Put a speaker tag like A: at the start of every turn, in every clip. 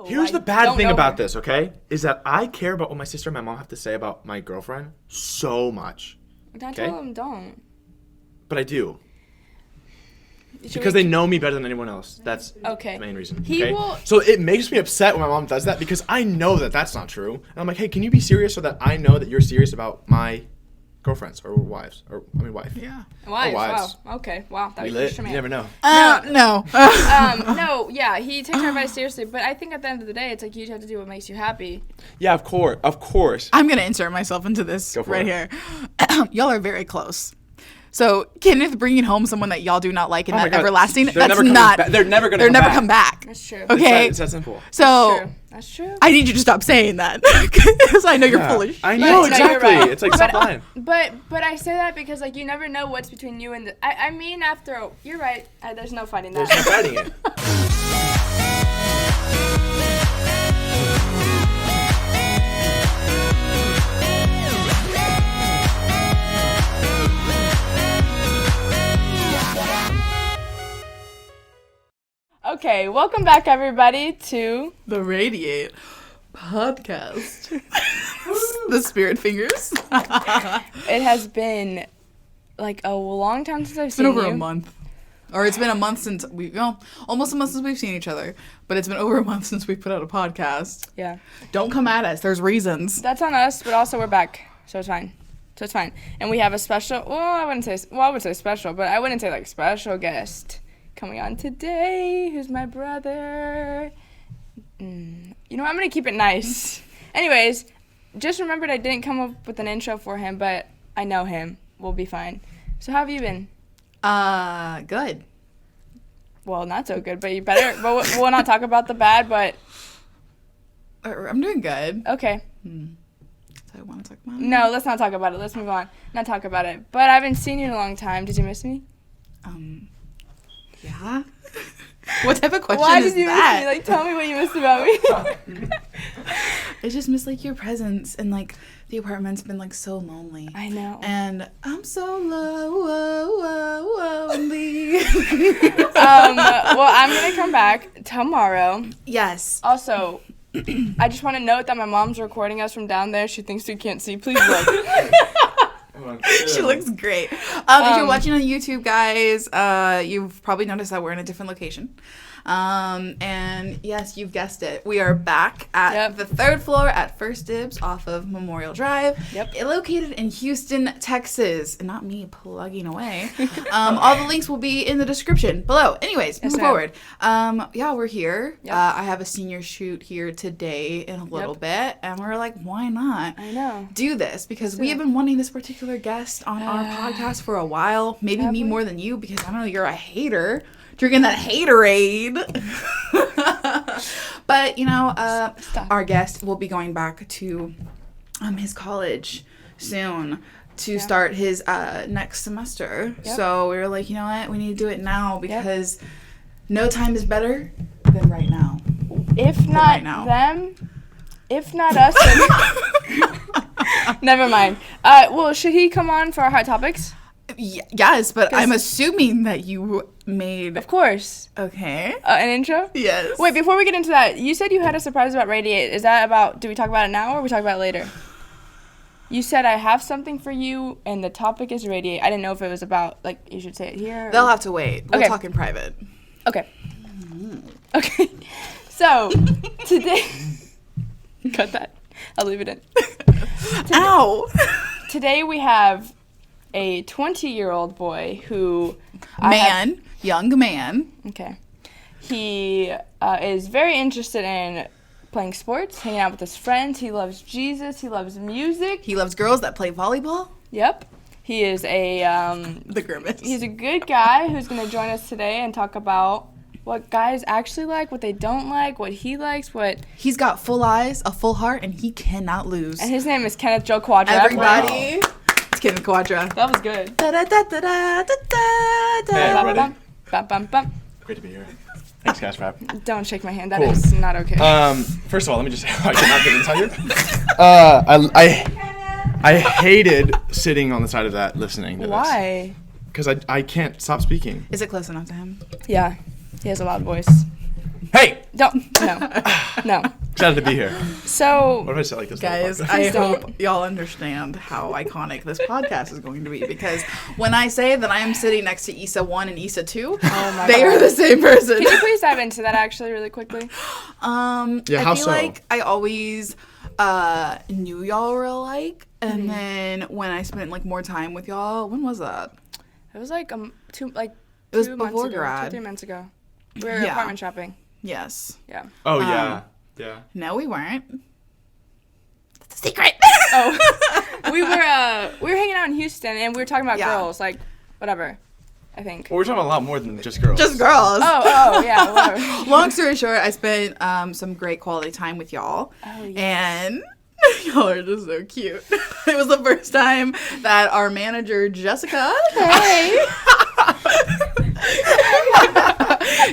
A: Here's the bad thing about this, okay? Is that I care about what my sister and my mom have to say about my girlfriend so much.
B: I told them don't.
A: But I do. Because they know me better than anyone else. That's the main reason. So it makes me upset when my mom does that because I know that that's not true. And I'm like, hey, can you be serious so that I know that you're serious about my girlfriends or wives? Wife.
B: Yeah. Wives. Wow. Okay. Wow. That was
A: you never know.
C: No.
B: No, yeah, he takes our advice seriously. But I think at the end of the day, it's like you have to do what makes you happy.
A: Yeah, of course.
C: I'm going to insert myself into this right here. Y'all are very close. So Kenneth bringing home someone that y'all do not like and everlasting, they're never come back.
B: That's true.
C: Okay?
A: It's that simple.
C: So
B: that's true.
C: I need you to stop saying that because I know you're foolish.
A: I know, exactly.
B: Right.
A: It's like, stop lying.
B: But I say that because, like, you never know what's between you and I mean, you're right. There's no fighting that.
A: There's no fighting it.
B: Okay, welcome back, everybody, to
C: the Radiate podcast. The spirit fingers.
B: It has been like a long time since I've seen you.
C: It's been over a month. Or it's been a month since almost a month since we've seen each other. But it's been over a month since we put out a podcast.
B: Yeah.
C: Don't come at us. There's reasons.
B: That's on us, but also we're back. So it's fine. And we have a special, I would say special, but I wouldn't say like special guest coming on today, who's my brother. You know, I'm going to keep it nice. Anyways, just remembered I didn't come up with an intro for him, but I know him. We'll be fine. So how have you been?
C: Good.
B: Well, not so good, but you better, but we'll not talk about the bad, but.
C: I'm doing good.
B: Okay.
C: So I want to talk about it?
B: No, let's not talk about it. Let's move on. Not talk about it. But I haven't seen you in a long time. Did you miss me?
C: Yeah. What type of question
B: Why
C: is
B: did you
C: that?
B: miss me? Like, tell me what you missed about me.
C: I just miss like your presence and like the apartment's been like so lonely.
B: I know.
C: And I'm so lonely.
B: Well, I'm gonna come back tomorrow.
C: Yes.
B: Also, I just want to note that my mom's recording us from down there. She thinks we can't see. Please look.
C: She looks great. If you're watching on YouTube, guys, you've probably noticed that we're in a different location. And yes, you've guessed it. We are back at the third floor at First Dibs off of Memorial Drive.
B: Yep.
C: Located in Houston, Texas. And not me plugging away. All the links will be in the description below. Anyways, moving forward. Yeah, we're here.
B: Yep.
C: I have a senior shoot here today in a little bit. And we're like, why not?
B: I know.
C: Do this because we have been wanting this particular guest on our podcast for a while. Maybe me more than you because I don't know, you're a hater. Drinking that haterade. But, you know, our guest will be going back to his college soon to start his next semester. Yep. So we were like, you know what? We need to do it now because no time is better than right now.
B: If not them, if not us, then... Never mind. Well, should he come on for our hot topics?
C: Yes, but I'm assuming that you made...
B: Of course.
C: Okay.
B: An intro?
C: Yes.
B: Wait, before we get into that, you said you had a surprise about Radiate. Is that about... Do we talk about it now or we talk about it later? You said I have something for you and the topic is Radiate. I didn't know if it was about, like, you should say it here.
C: They'll have to wait. We'll talk in private.
B: Okay. Okay. So, today... Cut that. I'll leave it in.
C: Ow!
B: Today we have a 20-year-old boy who...
C: Young man.
B: Okay. He is very interested in playing sports, hanging out with his friends. He loves Jesus. He loves music.
C: He loves girls that play volleyball.
B: Yep. He is a...
C: the grimace.
B: He's a good guy who's going to join us today and talk about what guys actually like, what they don't like, what he likes, what...
C: He's got full eyes, a full heart, and he cannot lose.
B: And his name is Kenneth Joe Quadra.
C: Everybody... Wow. It's Kenneth Quadra.
B: That was good.
A: Hey, everybody.
B: Bum, bum, bum.
A: Great to be here. Thanks, guys, for having me.
B: Don't shake my hand. That is not okay.
A: First of all, let me just say I cannot get inside here. I hated sitting on the side of that listening to this.
B: Why?
A: Because I can't stop speaking.
C: Is it close enough to him?
B: Yeah. He has a loud voice.
A: Hey!
B: No.
A: Excited to be here.
B: So,
A: what if I say like this?
C: Guys, I hope y'all understand how iconic this podcast is going to be, because when I say that I am sitting next to Issa 1 and Issa 2, they are the same person.
B: Can you please dive into that actually really quickly?
A: Yeah,
C: I feel like I always knew y'all were alike, and then when I spent like more time with y'all, when was that?
B: It was like two
C: it was
B: months
C: before
B: ago,
C: grad.
B: 2-3 months ago. We were apartment shopping.
C: Yes.
B: Yeah.
A: Oh yeah. Yeah.
C: No, we weren't. That's a secret.
B: We were hanging out in Houston and we were talking about girls, like whatever. I think.
A: Well, we're talking about a lot more than just girls.
C: Just girls.
B: Oh yeah. Whatever.
C: Long story short, I spent some great quality time with y'all, and y'all are just so cute. It was the first time that our manager Jessica,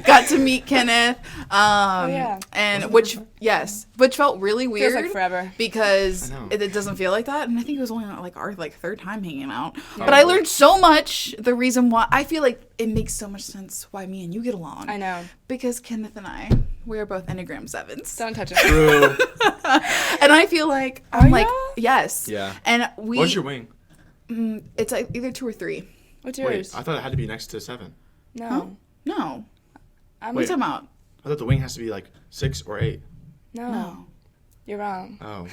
C: got to meet Kenneth. And which felt really weird.
B: Feels like forever.
C: Because it doesn't feel like that. And I think it was only like our third time hanging out. But I learned so much. The reason why I feel like it makes so much sense why me and you get along.
B: I know.
C: Because Kenneth and I, we are both Enneagram 7s.
B: Don't touch it.
A: True.
C: And I feel like yes.
A: Yeah.
C: And we.
A: What's your wing?
C: It's like either 2 or 3.
B: What's yours?
A: Wait, I thought it had to be next to 7.
B: No.
C: Huh? No. What are you talking about?
A: I thought the wing has to be like 6 or 8.
C: No.
B: You're wrong.
A: Oh.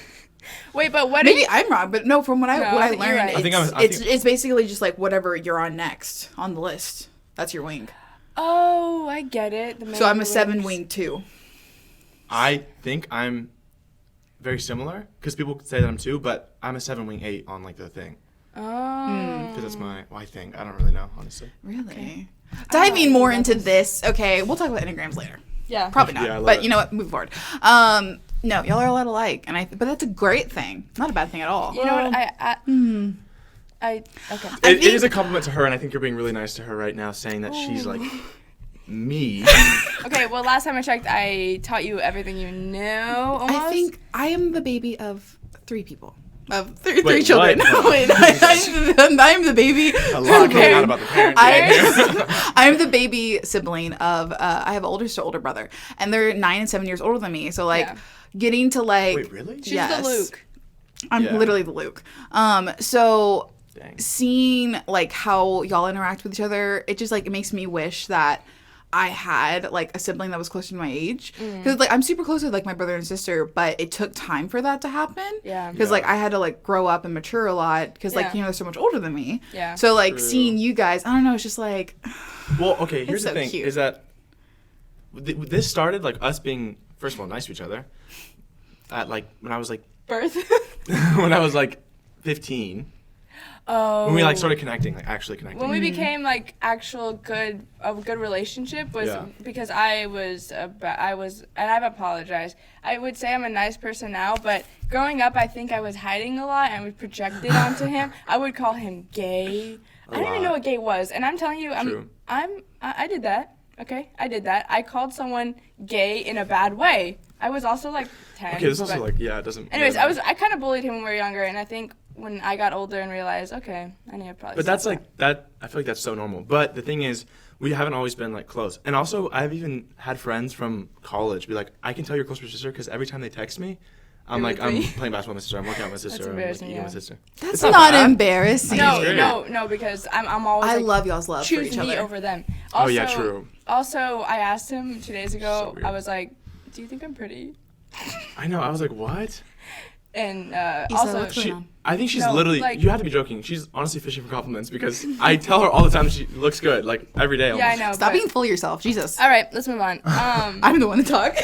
B: Wait, but what?
C: Maybe I'm wrong, but no. From what I learned,
B: right.
C: it's basically just like whatever you're on next on the list. That's your wing.
B: Oh, I get it.
C: So I'm a 7 wing 2.
A: I think I'm very similar because people say that I'm 2, but I'm a 7 wing 8 on like the thing.
B: Oh.
A: Because that's I think. I don't really know, honestly.
C: Really? Okay. Diving more into this. Okay, we'll talk about Enneagrams later.
B: Yeah.
C: Probably not.
A: Yeah,
C: but you know what? Move forward. No, y'all are a lot alike, but that's a great thing. Not a bad thing at all.
B: You know what? Okay.
A: It is a compliment to her, and I think you're being really nice to her right now, saying that she's like me.
B: Okay, well, last time I checked, I taught you everything you know. Almost.
C: I think I am the baby of 3 people. Of three children. Wait, I'm the baby.
A: A lot coming out about the parents.
C: I'm the baby sibling of. I have an older brother, and they're 9 and 7 years older than me. So getting to like.
A: Wait, really?
B: She's the Luke.
C: I'm literally the Luke. So
A: Dang.
C: Seeing like how y'all interact with each other, it just like it makes me wish that I had like a sibling that was closer to my age, because like I'm super close with like my brother and sister, but it took time for that to happen.
B: Yeah.
C: Because like I had to like grow up and mature a lot because like they're so much older than me.
B: Yeah.
C: So like seeing you guys, I don't know, it's just like.
A: Well, okay. Here's the thing:
C: cute.
A: is that this started like us being first of all nice to each other. At like when I was like
B: birth.
A: when I was like 15.
B: Oh.
A: When we like started connecting, like actually connecting.
B: When we became like a good relationship was because I was, and I've apologized. I would say I'm a nice person now, but growing up, I think I was hiding a lot and we projected onto him. I would call him gay. I don't even know what gay was, and I'm telling you, I did that. Okay, I did that. I called someone gay in a bad way. I was also like 10.
A: Okay, this is also like it doesn't.
B: Anyways, I kind of bullied him when we were younger, and I think when I got older and realized, okay, I need to probably.
A: But that's like that. I feel like that's so normal. But the thing is, we haven't always been like close. And also, I've even had friends from college be like, I can tell you're close to your sister because every time they text me, I'm like, I'm playing basketball with my sister. I'm working out with my sister. I'm like, eating with my sister.
C: That's not embarrassing.
B: No, because I'm always.
C: I love y'all's love for each other.
B: Choose me over them. Also,
A: oh yeah, true.
B: Also, I asked him 2 days ago.
A: So
B: I was like, "Do you think I'm pretty?"
A: I know. I was like, what?
B: And also,
A: I think she's literally. Like, you have to be joking. She's honestly fishing for compliments because I tell her all the time that she looks good, like every day. Almost.
B: Yeah, I know.
C: Stop being full of yourself, Jesus.
B: All right, let's move on.
C: I'm the one to talk.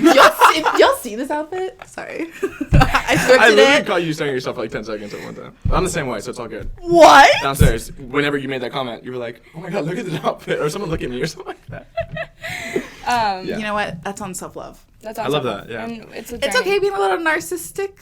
C: y'all see this outfit? Sorry. I
A: literally caught you staring at yourself for like 10 seconds at one time. I'm the same way, so it's all good.
C: What?
A: Downstairs, whenever you made that comment, you were like, "Oh my god, look at the outfit," or someone look at me or something like that.
C: You know what? That's on self-love.
B: That's on
A: I love that. Yeah.
B: And it's
C: okay being a little narcissistic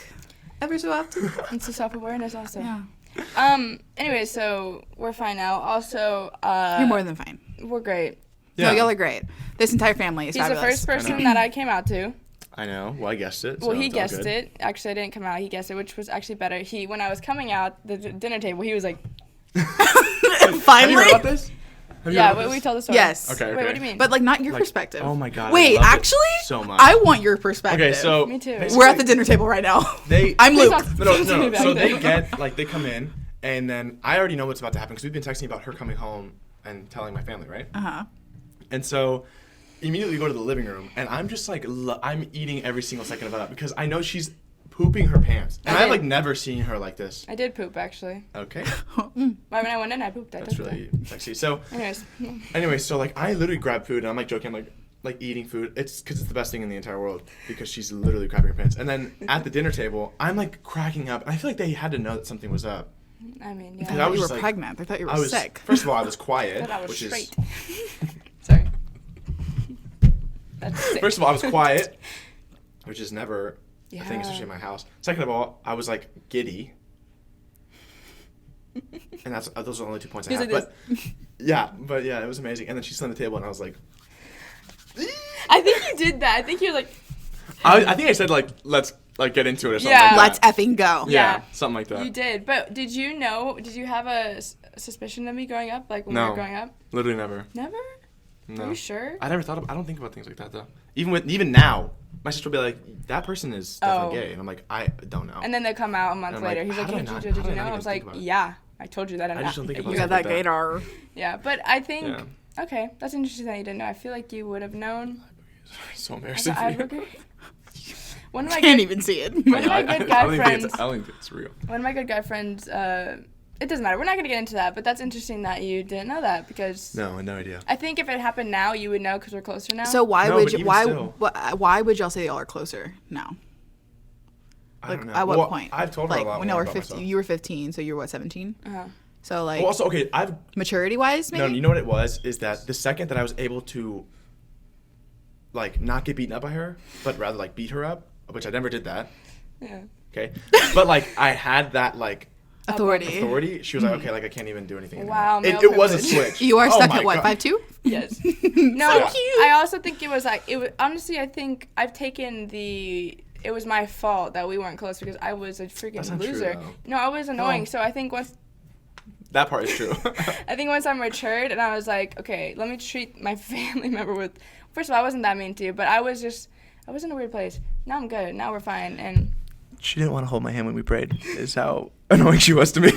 C: every so often.
B: It's a self-awareness also.
C: Yeah.
B: Anyway, so we're fine now. Also,
C: you're more than fine.
B: We're great.
A: Yeah.
C: No, y'all are great. This entire family is fabulous.
B: He's the first person that I came out to.
A: I know. Well, I guessed it.
B: Well, he guessed it. Actually, I didn't come out. He guessed it, which was actually better. When I was coming out the dinner table, he was like,
C: "Finally."
A: Have you heard about this?
B: We told the story.
C: Yes.
A: Okay.
B: Wait, what do you mean?
C: But like not your perspective.
A: Oh my god.
C: Wait, actually,
A: so much.
C: I want your perspective.
A: Okay, so
B: me too.
C: We're at the dinner table right now. I'm Luke.
A: No. So they they come in, and then I already know what's about to happen because we've been texting about her coming home and telling my family, right? And so immediately we go to the living room, and I'm just like, I'm eating every single second of it up because I know she's pooping her pants, and I've like never seen her like this.
B: I did poop actually.
A: Okay.
B: When I went in, I pooped.
A: That's really sexy. So, anyways, so like I literally grab food, and I'm like joking, I'm like eating food. It's because it's the best thing in the entire world because she's literally crapping her pants. And then at the dinner table, I'm like cracking up. I feel like they had to know that something was up.
B: I mean,
C: yeah. I thought you were pregnant. I thought you were sick.
A: First of all, I was quiet.
B: I thought I was
A: which
B: straight.
A: Sorry.
B: That's sick.
A: First of all, I was quiet, which is never a thing, especially in my house. Second of all, I was like giddy. And those are the only 2 points I have. But it was amazing. And then she slammed the table, and I was like,
B: I think you did that. I think you're like.
A: I think I said like let's like get into it or something.
C: Yeah, like let's effing go.
A: Yeah, something like that.
B: You did, but did you know? Did you have a suspicion of me growing up? Like when we were growing up?
A: Literally never.
B: Never?
A: No.
B: Are you sure?
A: I never thought. I don't think about things like that though. Even now, my sister will be like, "That person is definitely gay," and I'm like, "I don't know."
B: And then they come out a month later. He's like, "Did you know?" I was like, "Yeah, I told you that."
A: I just don't think about
C: you got that gaydar.
B: Yeah, but I think okay, that's interesting that you didn't know. I feel like you would have known.
A: So embarrassing.
C: One of my can't even see it.
B: One of my good guy friends.
A: I don't think it's real.
B: One of my good guy friends. It doesn't matter. We're not gonna get into that. But that's interesting that you didn't know that because.
A: No, no idea.
B: I think if it happened now, you would know because we're closer now.
C: So why would y'all say y'all are closer now?
A: I don't know.
C: At what point?
A: I've told her a lot
C: when
A: more
C: y'all were 15. You were 15, so you were what, 17? So like.
A: Well, also, okay,
C: maturity wise, maybe.
A: No, you know what it was is that the second that I was able to. Like not get beaten up by her, but rather like beat her up, which I never did that.
B: Yeah.
A: Okay. But like I had that like
C: authority.
A: She was like, okay, like I can't even do anything.
B: Wow.
A: It was a switch.
C: You are stuck at what, 5'2"?
B: Yes. No, so cute. I also think it was like honestly, I think I've taken it was my fault that we weren't close because I was a freaking loser.
A: True,
B: no, I was annoying. So I think once.
A: That part is true.
B: I think once I matured and I was like, okay, let me treat my family member with. First of all, I wasn't that mean to you, but I was in a weird place. Now I'm good. Now we're fine. And
A: she didn't want to hold my hand when we prayed. Is how annoying she was to me.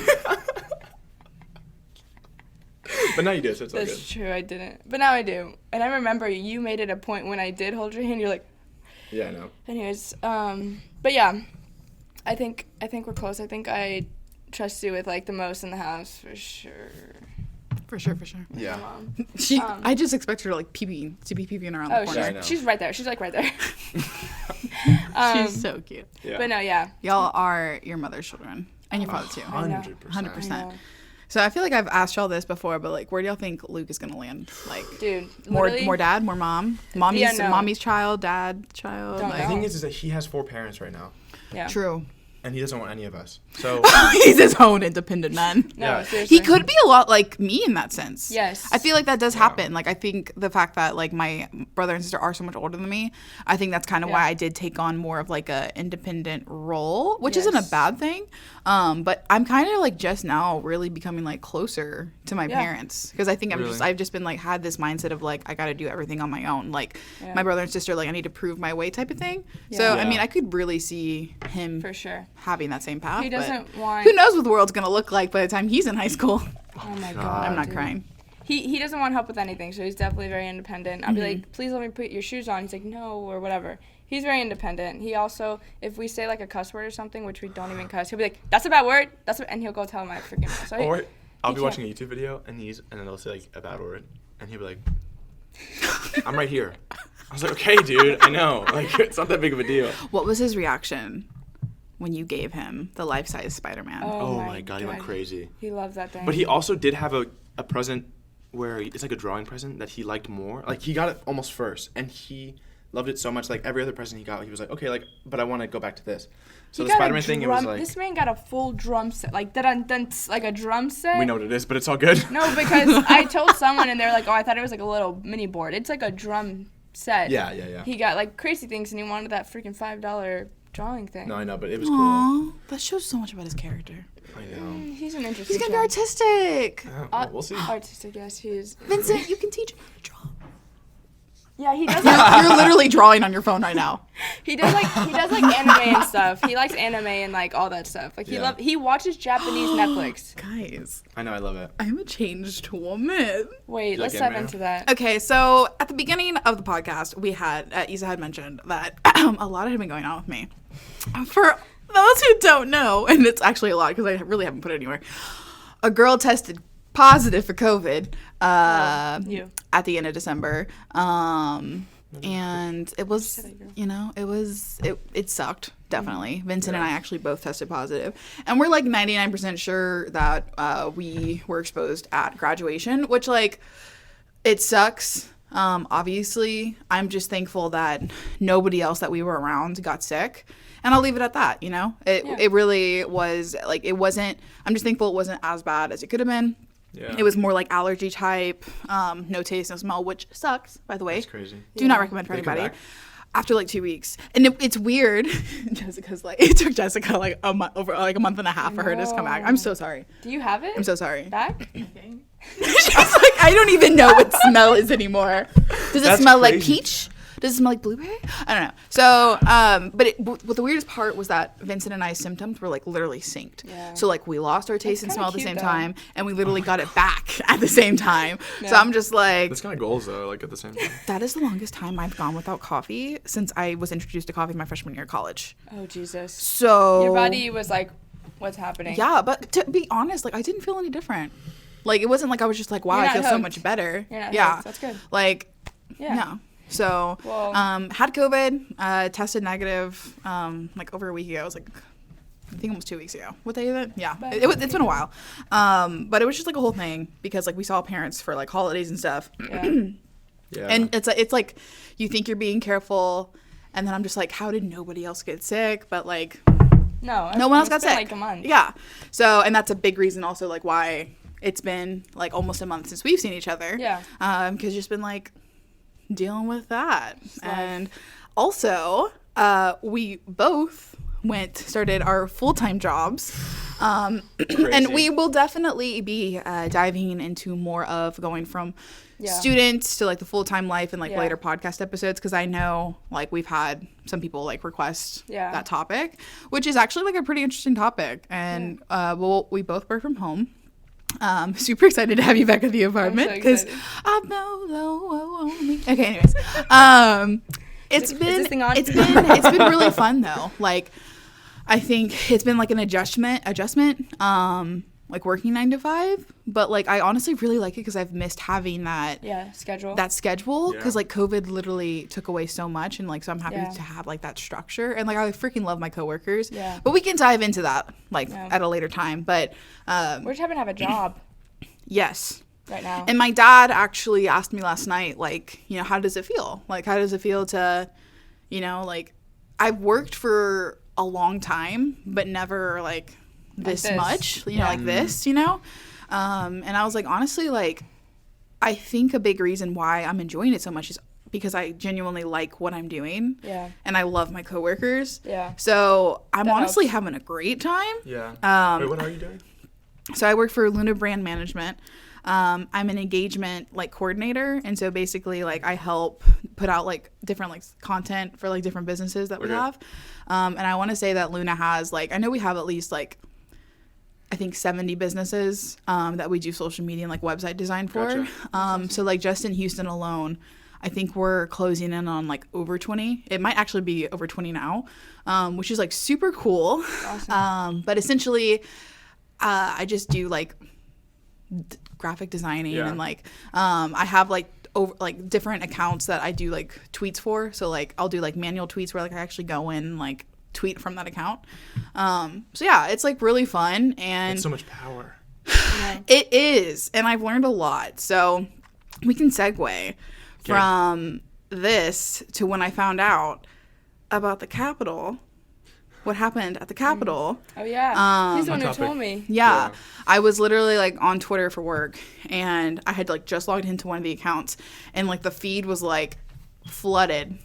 A: But now you do, so it's all good.
B: That's true. I didn't, but now I do. And I remember you made it a point when I did hold your hand. You're like.
A: Yeah, I know.
B: Anyways, but yeah, I think we're close. I think I trust you with like the most in the house for sure.
C: For sure.
A: Yeah.
C: I just expect her to like be peeping around the corner.
B: She's right there. She's like right there.
C: She's so cute.
A: Yeah.
B: But no, yeah.
C: Y'all are your mother's children and your father too. 100%. So I feel like I've asked y'all this before, but like, where do y'all think Luke is gonna land? Like,
B: dude,
C: more dad, more mom, mommy's child, dad child.
A: The thing is that he has 4 parents right now.
B: Yeah.
C: True.
A: And he doesn't want any of us. So
C: he's his own independent man.
B: No, seriously.
C: He could be a lot like me in that sense.
B: Yes.
C: I feel like that does happen. Like I think the fact that like my brother and sister are so much older than me, I think that's kind of why I did take on more of like a independent role, which isn't a bad thing. But I'm kind of like just now really becoming like closer to my parents because I think I've just been like had this mindset of like I got to do everything on my own. Like my brother and sister, like I need to prove my way type of thing. Yeah. So I mean, I could really see him
B: for sure
C: having that same path.
B: He doesn't want.
C: Who knows what the world's gonna look like by the time he's in high school?
B: Oh my god!
C: I'm not crying.
B: He doesn't want help with anything, so he's definitely very independent. I'll be like, please let me put your shoes on. He's like, no, or whatever. He's very independent. He also, if we say like a cuss word or something, which we don't even cuss, he'll be like, that's a bad word. And he'll go tell my freaking. So
A: or I'll be watching a YouTube video and then they'll say like a bad word and he'll be like, I'm right here. I was like, okay, dude, I know. Like it's not that big of a deal.
C: What was his reaction when you gave him the life-size Spider-Man?
A: Oh my god, he went crazy.
B: He loves that thing.
A: But he also did have a present where it's like a drawing present that he liked more. Like he got it almost first, and he loved it so much. Like every other present he got, he was like, okay, like, but I want to go back to this. So the Spider-Man thing, it was like
B: this man got a full drum set, like like a drum set.
A: We know what it is, but it's all good.
B: No, because I told someone and they're like, oh, I thought it was like a little mini board. It's like a drum set.
A: Yeah.
B: He got like crazy things, and he wanted that freaking $5 drawing thing.
A: No, I know, but it was cool.
C: That shows so much about his character.
A: I know.
B: He's an interesting.
C: He's gonna be artistic.
A: Well, we'll see.
B: Artistic, yes, he is.
C: Vincent, you can teach him how to draw.
B: Yeah, he does.
C: You're literally drawing on your phone right now.
B: He does like anime and stuff. He likes anime and like all that stuff. Like he watches Japanese Netflix.
C: Guys,
A: I know, I love it.
C: I'm a changed woman.
B: Wait, let's dive into that.
C: Okay, so at the beginning of the podcast, we had Isa had mentioned that a lot had been going on with me. For those who don't know, and it's actually a lot because I really haven't put it anywhere. A girl tested positive for COVID at the end of December. And it was, it sucked, definitely. Vincent and I actually both tested positive. And we're like 99% sure that we were exposed at graduation, which like, it sucks. Obviously, I'm just thankful that nobody else that we were around got sick. And I'll leave it at that, It really was, like, it wasn't, I'm just thankful it wasn't as bad as it could have been. Yeah. It was more like allergy type, no taste, no smell, which sucks, by the way.
A: That's crazy.
C: Do not recommend for anybody. After like 2 weeks. And it's weird. Jessica's like, it took Jessica like a month and a half for her to just come back. I'm so sorry.
B: Do you have it?
C: I'm so sorry.
B: Back? Okay.
C: She's like, I don't even know what smell is anymore. Does it smell like peach? Does it smell like blueberry? I don't know. So, but the weirdest part was that Vincent and I's symptoms were like literally synced. Yeah. So like we lost our taste and smell at the same time, and we literally got it back at the same time. Yeah. So I'm just like,
A: that's kind of goals though, like at the same time.
C: That is the longest time I've gone without coffee since I was introduced to coffee my freshman year of college.
B: Oh Jesus.
C: So
B: your body was like, what's happening?
C: Yeah, but to be honest, like I didn't feel any different. Like it wasn't like I was just like, wow, I feel so much better.
B: You're not hooked. That's good.
C: Like, yeah. So, had COVID, tested negative, like over a week ago. It was like, I think almost 2 weeks ago. What day is it? Yeah, it's been a while. But it was just like a whole thing because like we saw parents for like holidays and stuff. Yeah. Yeah. And it's like you think you're being careful, and then I'm just like, how did nobody else get sick? But like, no one else got sick. Like a month. Yeah. So, and that's a big reason also like why it's been like almost a month since we've seen each other. Yeah. Because just been like dealing with that. And also we both started our full-time jobs, and we will definitely be diving into more of going from students to like the full-time life and like later podcast episodes, because I know like we've had some people like request that topic, which is actually like a pretty interesting topic. And we both work from home. Super excited to have you back at the apartment because okay, anyways, it's been really fun though. Like I think it's been like an adjustment, like working 9 to 5, but like I honestly really like it because I've missed having that schedule because like COVID literally took away so much, and like so I'm happy to have like that structure, and like I freaking love my coworkers. But we can dive into that like at a later time. But
B: we're just having to have a job.
C: Yes.
B: Right now.
C: And my dad actually asked me last night, like, how does it feel? Like, how does it feel to, like, I've worked for a long time, but never like this much, like this, and I was like, honestly, like, I think a big reason why I'm enjoying it so much is because I genuinely like what I'm doing. Yeah. And I love my coworkers. Yeah. So I'm honestly having a great time.
A: Yeah. Wait, what are you doing?
C: So I work for Luna Brand Management. I'm an engagement like coordinator, and so basically like I help put out like different like content for like different businesses that we have. And I want to say that Luna has like, I know we have at least like I think 70 businesses that we do social media and like website design for. Gotcha. So like just in Houston alone, I think we're closing in on like over 20. It might actually be over 20 now, which is like super cool. Awesome. But essentially I just do like graphic designing and like I have like different accounts that I do like tweets for. So like I'll do like manual tweets where like I actually go in and like tweet from that account. So yeah, it's like really fun, and
A: it's so much power.
C: It is, and I've learned a lot. So we can segue from this to when I found out about the Capitol. What happened at the Capitol.
B: Oh, yeah. He's the one who told me.
C: Yeah. I was literally, like, on Twitter for work, and I had, like, just logged into one of the accounts, and, like, the feed was, like, flooded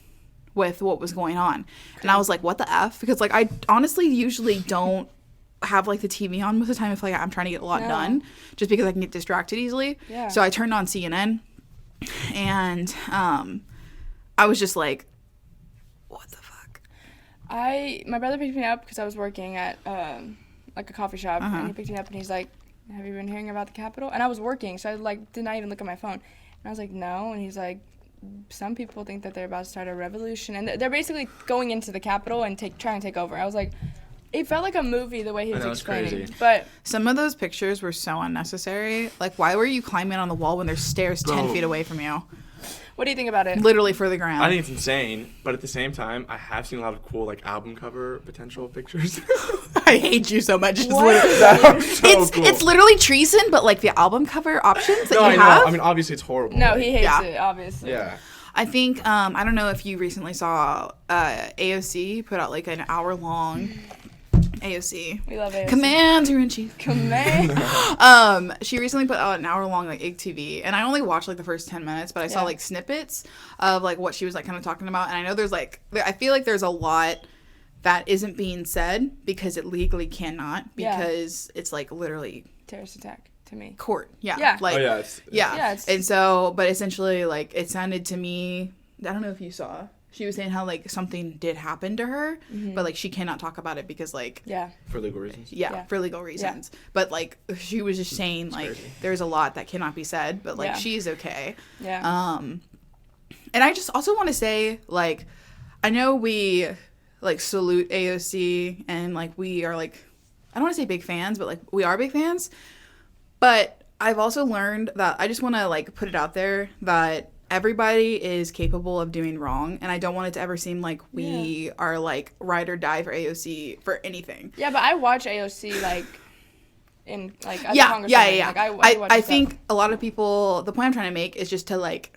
C: with what was going on. And I was like, what the F? Because, like, I honestly usually don't have, like, the TV on most of the time if, like, I'm trying to get a lot done, just because I can get distracted easily.
B: Yeah.
C: So I turned on CNN, and I was just like, what the fuck?
B: My brother picked me up because I was working at, like, a coffee shop, and he picked me up, and he's like, have you been hearing about the Capitol? And I was working, so I, like, did not even look at my phone. And I was like, no. And he's like, some people think that they're about to start a revolution, and they're basically going into the Capitol and trying to take over. I was like, it felt like a movie the way he was explaining.
A: Crazy.
B: But
C: some of those pictures were so unnecessary. Like, why were you climbing on the wall when there's stairs 10 feet away from you?
B: What do you think about it?
C: Literally for the ground.
A: I think it's insane, but at the same time, I have seen a lot of cool, like, album cover potential pictures.
C: I hate you so much.
A: So cool.
C: It's literally treason, but, like, the album cover options that you have.
A: I mean, obviously it's horrible.
B: No, he hates it, obviously.
A: Yeah.
C: I think, I don't know if you recently saw AOC put out, like, an hour-long AOC.
B: We love AOC.
C: Commander-in-Chief.
B: Command.
C: She recently put out an hour-long, like, IGTV, and I only watched, like, the first 10 minutes, but I saw, like, snippets of, like, what she was, like, kind of talking about, and I know there's, like, I feel like there's a lot that isn't being said because it legally cannot, because it's, like, literally...
B: terrorist attack. To me.
C: Court. Yeah.
B: Yeah.
C: Like,
B: Yeah,
C: and so, but essentially, like, it sounded to me, I don't know if you saw, she was saying how, like, something did happen to her, but, like, she cannot talk about it because, like...
B: Yeah.
A: For legal reasons.
C: Yeah, for legal reasons. Yeah. But, like, she was just saying, like, there's a lot that cannot be said, but, like, she's okay.
B: Yeah.
C: And I just also want to say, like, I know we, like, salute AOC, and, like, we are, like, I don't want to say big fans, but, like, we are big fans. But I've also learned that I just want to, like, put it out there that everybody is capable of doing wrong, and I don't want it to ever seem like we are, like, ride or die for AOC for anything.
B: Yeah, but I watch AOC, like, in, like, as a congresswoman.
C: Yeah.
B: Like,
C: I think a lot of people, the point I'm trying to make is just to, like,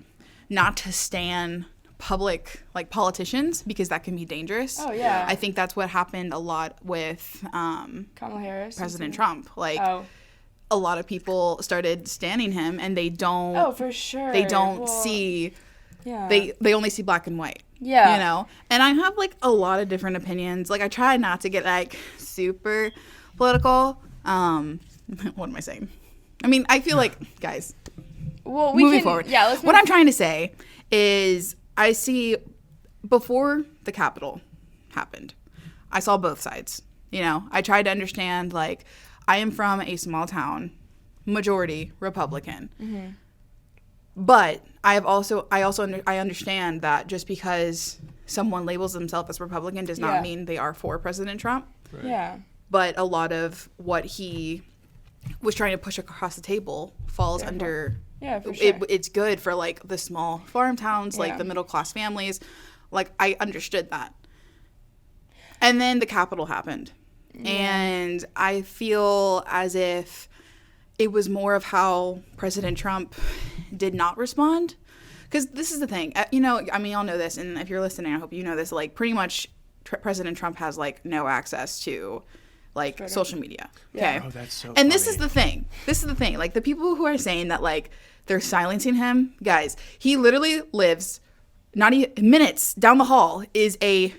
C: not to stand public, like, politicians, because that can be dangerous.
B: Oh, yeah.
C: I think that's what happened a lot with
B: Kamala Harris,
C: President Trump. Like, a lot of people started standing him, and they don't.
B: Oh, for sure.
C: They don't see.
B: Yeah.
C: They only see black and white.
B: Yeah.
C: You know, and I have, like, a lot of different opinions. Like, I try not to get, like, super political. What am I saying? I mean, I feel like, guys.
B: Well,
C: moving forward.
B: Yeah. Let's.
C: What I'm trying to say is, I see before the Capitol happened, I saw both sides. You know, I tried to understand, like, I am from a small town, majority Republican. Mm-hmm. But I understand that just because someone labels themselves as Republican does not mean they are for President Trump.
B: Right. Yeah.
C: But a lot of what he was trying to push across the table falls under.
B: Yeah, for sure.
C: It's good for, like, the small farm towns, like the middle class families. Like, I understood that. And then the Capitol happened. Yeah. And I feel as if it was more of how President Trump did not respond. Because this is the thing. You know, I mean, y'all know this, and if you're listening, I hope you know this. Like, pretty much President Trump has, like, no access to, like, Twitter. Social media. Okay?
A: Oh, that's so
C: and
A: funny.
C: this is the thing. Like, the people who are saying that, like, they're silencing him, guys, he literally lives not even minutes down the hall is a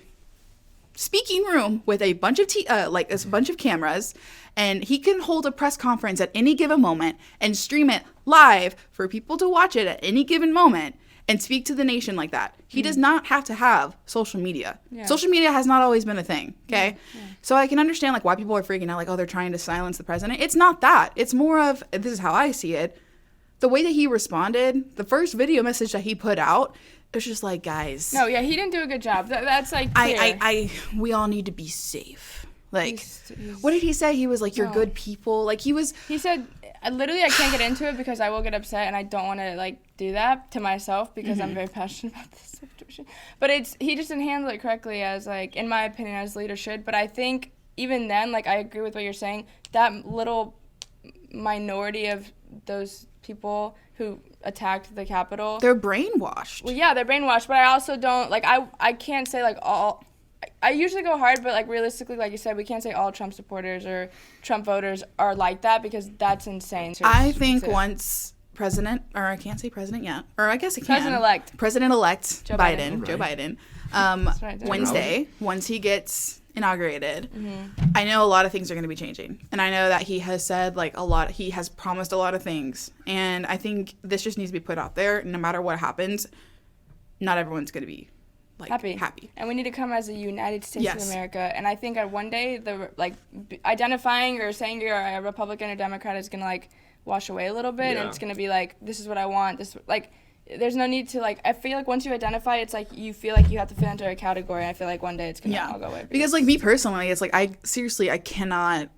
C: speaking room with a bunch of a bunch of cameras, and he can hold a press conference at any given moment and stream it live for people to watch it at any given moment and speak to the nation like that. He does not have to have social media. Yeah. Social media has not always been a thing, okay? Yeah. So I can understand, like, why people are freaking out, like, oh, they're trying to silence the president. It's not that. It's more of, this is how I see it, the way that he responded, the first video message that he put out, it's just like, guys.
B: No, yeah, he didn't do a good job. That's, like, clear.
C: We all need to be safe. Like, what did he say? He was like, you're good people. Like, he
B: said, literally, I can't get into it because I will get upset, and I don't want to, like, do that to myself because I'm very passionate about this situation. But he just didn't handle it correctly as, like, in my opinion, as leader should. But I think even then, like, I agree with what you're saying. That little minority of those people who attacked the Capitol.
C: They're brainwashed.
B: Well, yeah, they're brainwashed, but I also don't, like, I can't say, like, all, I usually go hard, but, like, realistically, like you said, we can't say all Trump supporters or Trump voters are like that because that's insane.
C: I think once President, or I can't say president yet, or I guess I can.
B: President-elect
C: Joe Biden. Wednesday, once he gets inaugurated, I know a lot of things are going to be changing. And I know that he has said, like, he has promised a lot of things. And I think this just needs to be put out there. No matter what happens, not everyone's going to be, like, happy.
B: And we need to come as a United States of America. And I think one day, identifying or saying you're a Republican or Democrat is going to, like, wash away a little bit. And it's going to be, like, this is what I want. There's no need to, like, I feel like once you identify, it's like you feel like you have to fit into a category. I feel like one day it's going to all go away.
C: Because, like, me personally, it's like, I cannot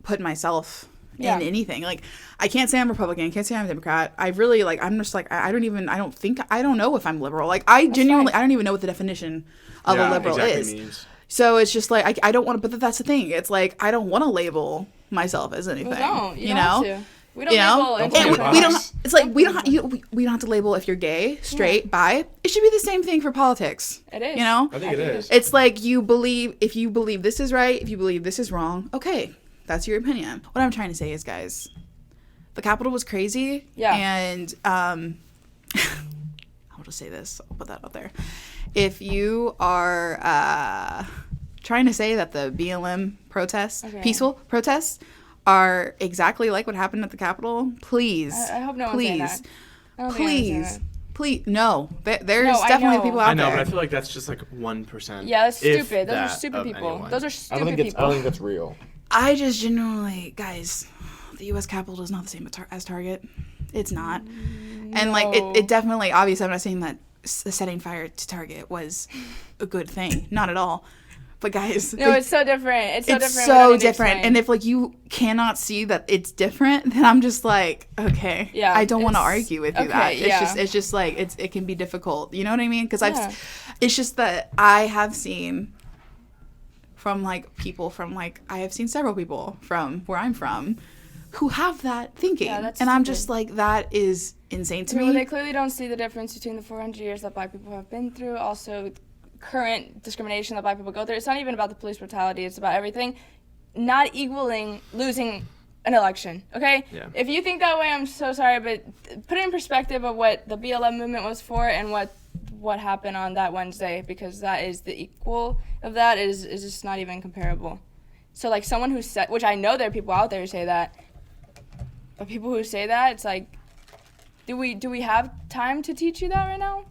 C: put myself in anything. Like, I can't say I'm Republican. I can't say I'm Democrat. I really, like, I'm just, like, I don't know if I'm liberal. Like, I genuinely, I don't even know what the definition of a liberal is. Means. So it's just, like, I don't want to, but that's the thing. It's, like, I don't want to label myself as anything.
B: Well,
C: you know?
B: Have to. We don't label
C: and we don't. It's like we don't have to label if you're gay, straight, bi. It should be the same thing for politics.
B: It is.
C: You know.
A: I think it is.
C: It's like if you believe this is right, if you believe this is wrong, okay, that's your opinion. What I'm trying to say is, guys, the Capitol was crazy.
B: Yeah.
C: And I'll just say this. I'll put that out there. If you are trying to say that the BLM protests, peaceful protests, are exactly like what happened at the Capitol, please.
B: I hope no one's saying that.
C: Please, no. There's definitely people out there.
A: I know, but I feel like that's just like 1%.
B: Yeah, that's stupid. Those are stupid people. Anyone. Those are stupid people.
A: I don't think that's real.
C: I just genuinely, guys, the U.S. Capitol is not the same as Target. It's not. No. And, like, it definitely, obviously, I'm not saying that setting fire to Target was a good thing. Not at all. But guys,
B: no, it's so different. It's
C: so different. And if, like, you cannot see that it's different, then I'm just like, okay, I don't want to argue with you that. It's just like it can be difficult. You know what I mean? Because it's just that I have seen from, like, people from, like, I have seen several people from where I'm from who have that thinking, and stupid. I'm just like, that is insane to me.
B: They clearly don't see the difference between the 400 years that Black people have been through. Also, current discrimination that Black people go through. It's not even about the police brutality. It's about everything not equaling losing an election, okay?
A: Yeah.
B: If you think that way, I'm so sorry, but put it in perspective of what the BLM movement was for and what happened on that Wednesday, because that is the equal of that is just not even comparable. So, like, someone who said, which I know there are people out there who say that, but people who say that, it's like, do we have time to teach you that right now?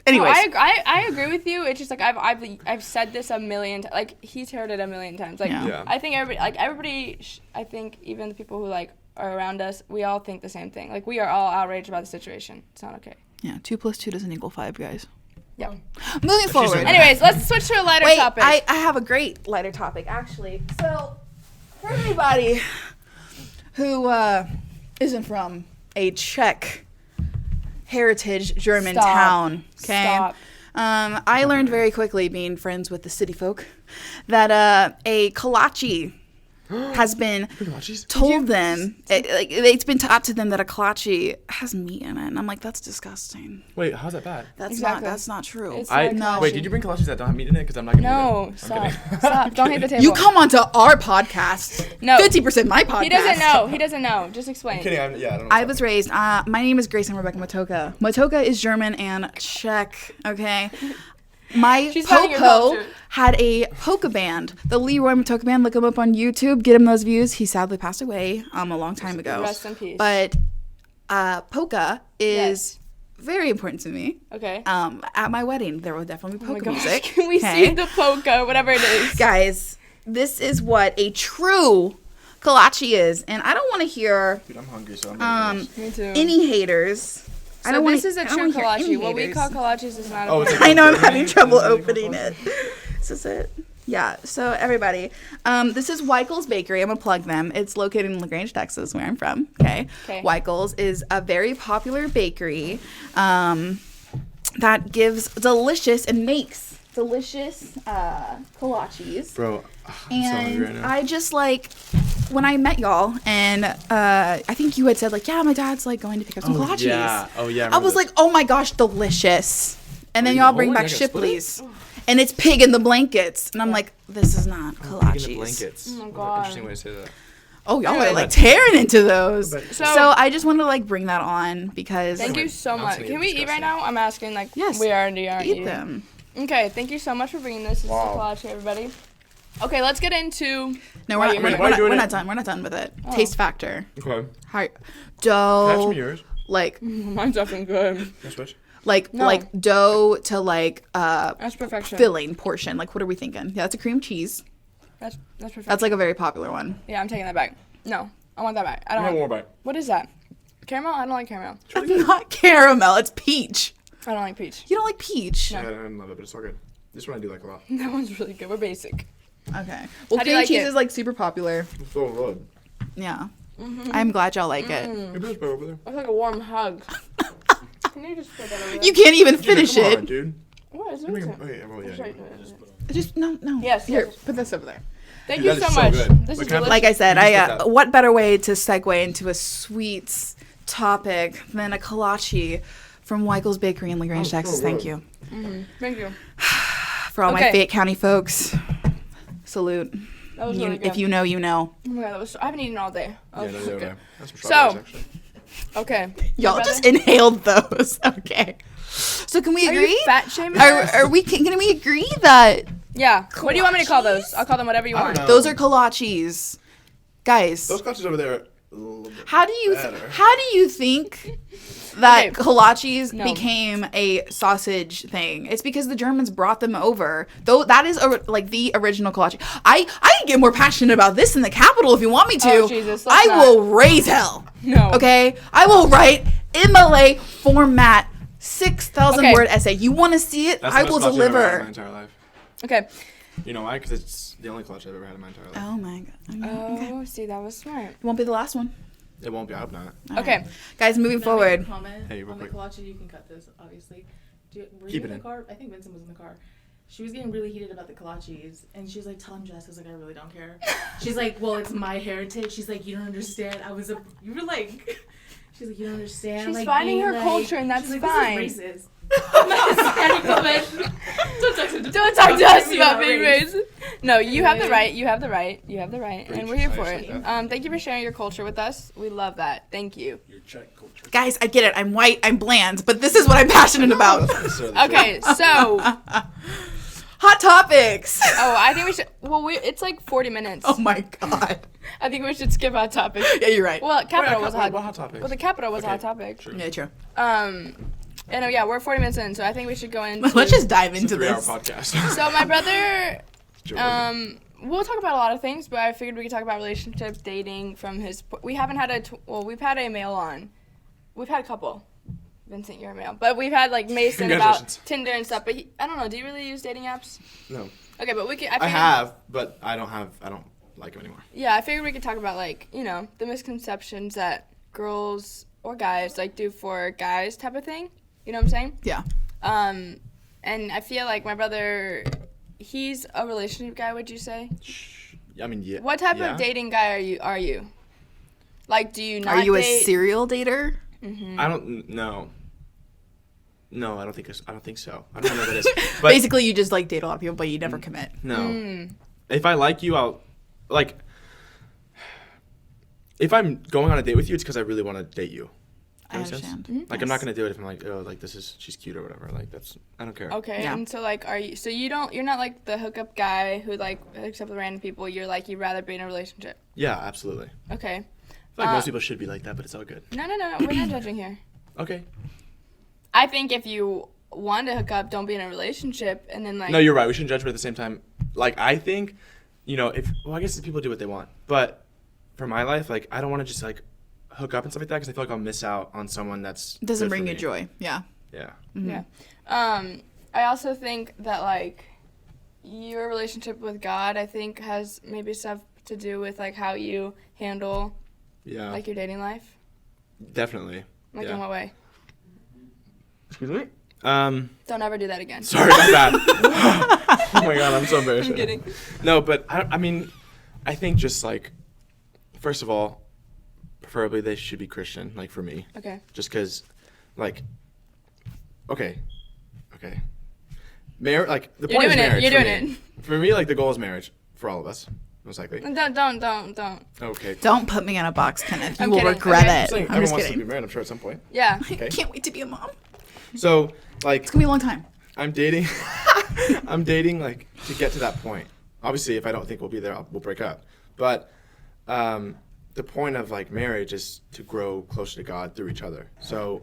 C: Anyways,
B: no, I agree with you. It's just like I've said this a million times. Like, he's heard it a million times. Like, I think everybody, I think even the people who, like, are around us, we all think the same thing. Like, we are all outraged about the situation. It's not okay.
C: Yeah, 2 + 2 doesn't equal 5, guys.
B: Yeah.
C: Moving forward.
B: Anyways, let's switch to a lighter topic.
C: I have a great lighter topic, actually. So, for anybody who isn't from a Czech heritage German town, okay?
B: Stop.
C: I learned very quickly, being friends with the city folk, that a kolache has been told them, it's been taught to them that a kolache has meat in it, and I'm like, that's disgusting.
A: Wait, how's that bad?
C: That's not true.
A: No. Wait, did you bring kolaches that don't have meat in it? Because I'm not gonna eat it.
B: Stop. Don't hit the table.
C: You come onto our podcast. No. 50% my podcast.
B: He doesn't know. Just explain.
A: I'm kidding. I don't know.
C: I was raised, my name is Grace and Rebecca Matoka. Matoka is German and Czech, okay? My Popo had a polka band, the Leroy Matoka Band. Look him up on YouTube. Get him those views. He sadly passed away a long time ago.
B: Rest in peace.
C: But polka is very important to me.
B: Okay.
C: At my wedding, there will definitely be polka music.
B: Can we see the polka, whatever it is?
C: Guys, this is what a true kolache is. And I don't want to hear
A: Dude, I'm hungry, so I'm
B: me too.
C: Any haters.
B: So this is a true kolache. What we call kolaches is not a
C: I know, I'm having trouble opening it. This is it. Yeah, so everybody, this is Weichels Bakery. I'm going to plug them. It's located in LaGrange, Texas, where I'm from, okay? Weichels is a very popular bakery that gives delicious and makes delicious kolaches.
A: Bro, I'm
C: and
A: so hungry right now.
C: I just, like, when I met y'all, and I think you had said, like, yeah, my dad's, like, going to pick up some kolaches.
A: Yeah. Oh, yeah.
C: I was like, oh, my gosh, delicious. And then y'all bring back Shipley's. And it's pig in the blankets. And I'm like, this is not kolaches.
A: Pig in the blankets.
B: Oh, my God.
A: Interesting way to say that.
C: Oh, y'all are, like, tearing into those. So I just wanted to, like, bring that on because...
B: Thank you so much. Can we eat right now? I'm asking, like,
C: yes,
B: we already are
C: eat them.
B: Okay, thank you so much for bringing this. This is a kolache, everybody. Okay, let's get into.
C: No, we're not done. We're not done with it. Oh. Taste factor.
A: Okay.
C: Dough.
A: Pass me yours.
C: Like.
B: Mine's definitely good.
A: Can I switch?
C: Like dough to like
B: that's perfection.
C: Filling portion. Like what are we thinking? Yeah, that's a cream cheese.
B: That's perfection.
C: That's like a very popular one.
B: Yeah, I'm taking that back. No, I want that back. I don't want
A: more back.
B: What is that? Caramel? I don't like caramel.
C: It's not caramel. It's peach.
B: I don't like peach.
C: You don't like peach?
A: No. Yeah, I don't love it, but it's all good. This one I do like a lot.
B: That one's really good. We're basic.
C: Okay. Well, cream cheese is like super popular.
A: It's so good.
C: Yeah. Mm-hmm. I'm glad y'all like it.
A: Maybe it's better over there.
B: It's like a warm hug. Can you just put that over there?
C: You can't even finish it.
A: On, dude.
B: What is it?
C: Just no.
B: Yes.
C: Here, put this over there.
B: Thank you so much. This is delicious.
C: Like I said, what better way to segue into a sweets topic than a kolache from Weigel's Bakery in LaGrange, Texas. Thank you.
B: Mm-hmm. Thank you.
C: For all my Fayette County folks, salute.
B: That was really good.
C: If you know, you know.
B: Oh my God, I haven't eaten all day.
A: Oh, yeah, no, okay.
B: So, okay.
C: Y'all just inhaled those. Okay. So can we agree?
B: Are you fat shaming?
C: Can we agree that?
B: Yeah. What do you want me to call those? I'll call them whatever you want.
C: Those are kolaches, guys.
A: Those kolaches over there.
C: How do you think that kolaches became a sausage thing? It's because the Germans brought them over. Though that is like the original kolache. I can get more passionate about this in the Capitol if you want me to.
B: Oh, Jesus,
C: I will raise hell.
B: No.
C: Okay? I will write MLA format 6,000 word essay. You want to see it?
A: That's
C: I will deliver.
A: I've ever had in my entire life.
B: Okay.
A: You know why? Because it's the only kolache I've ever had in my entire life.
C: Oh my God.
B: See, that was smart.
C: It won't be the last one.
A: It won't be. I hope not.
B: Okay.
C: Right. Guys, moving forward.
D: Hey, on the kolache, you can cut this, obviously. Were you in the car? I think Vincent was in the car. She was getting really heated about the kolaches, and she was like, "Tell him, Jess." I was like, "I really don't care." She's like, "Well, it's my heritage." She's like, "You don't understand. You were like." She's like, "You don't understand."
B: She's
D: like,
B: finding her culture, and that's fine.
D: This is racist.
B: Don't talk to us about being racist. No, you have the right. You have the right. You have the right, and we're here for it. Thank you for sharing your culture with us. We love that. Thank you.
A: Your Czech culture.
C: Guys, I get it. I'm white. I'm bland, but this is what I'm passionate about.
B: Okay, so
C: hot topics.
B: Oh, I think we should. Well, it's like 40 minutes.
C: Oh my God.
B: I think we should skip hot topics.
C: Yeah, you're right.
B: Well, Capitol was
A: hot topic.
B: Well, the Capitol was a hot topic.
A: Sure.
C: Yeah, true.
B: And yeah, we're 40 minutes in, so I think we should go into.
C: Let's just dive into this.
A: 3-hour podcast.
B: So my brother, we'll talk about a lot of things, but I figured we could talk about relationships, dating from his. We haven't had we've had a male on. We've had a couple. Vincent, you're a male, but we've had like Mason about Tinder and stuff. But I don't know. Do you really use dating apps?
A: No.
B: Okay, but we could.
A: I have, but I don't like them anymore.
B: Yeah, I figured we could talk about like the misconceptions that girls or guys like do for guys type of thing. You know what I'm saying?
C: Yeah.
B: And I feel like my brother, he's a relationship guy. Would you say?
A: I mean, yeah.
B: What type of dating guy are you? Like, do you not?
C: Are you a serial dater?
B: Mm-hmm.
A: I don't know. No, I don't think so. I don't know what that is. But
C: basically, you just like date a lot of people, but you never commit.
A: No. If I like you, I'll like. If I'm going on a date with you, it's because I really want to date you.
C: I understand.
A: Mm-hmm. Like, I'm not gonna do it if I'm like, oh, like she's cute or whatever. Like I don't care.
B: Okay, yeah. And so like, you're not like the hookup guy who like hooks up with random people. You're like, you'd rather be in a relationship.
A: Yeah, absolutely.
B: Okay.
A: I feel like most people should be like that, but it's all good.
B: No, we're not judging here.
A: Okay.
B: I think if you want to hook up, don't be in a relationship, and then like.
A: No, you're right. We shouldn't judge, but at the same time, like I think, I guess people do what they want, but for my life, like I don't want to just like hook up and stuff like that because I feel like I'll miss out on someone that's
C: doesn't bring you joy. Yeah.
A: Yeah.
C: Mm-hmm.
B: Yeah. I also think that like your relationship with God, I think, has maybe stuff to do with like how you handle like your dating life.
A: Definitely.
B: Like in what way?
A: Excuse me?
B: Don't ever do that again.
A: Sorry, my bad. Oh my God, I'm so embarrassed.
B: I'm kidding.
A: No, but I mean, I think just like, first of all, preferably they should be Christian, like for me.
B: Okay.
A: Just because, like, okay. Like, the point is marriage.
B: You're doing it.
A: For me, like, the goal is marriage for all of us, most likely.
B: Don't.
A: Okay.
C: Don't put me in a box, Kenneth. You will regret it.
A: I'm everyone wants to be married, I'm sure, at some point.
B: Yeah.
C: Okay. I can't wait to be a mom.
A: So, like.
C: It's going to be a long time.
A: I'm dating. I'm dating like to get to that point. Obviously, if I don't think we'll be there, we'll break up. But the point of like marriage is to grow closer to God through each other. So,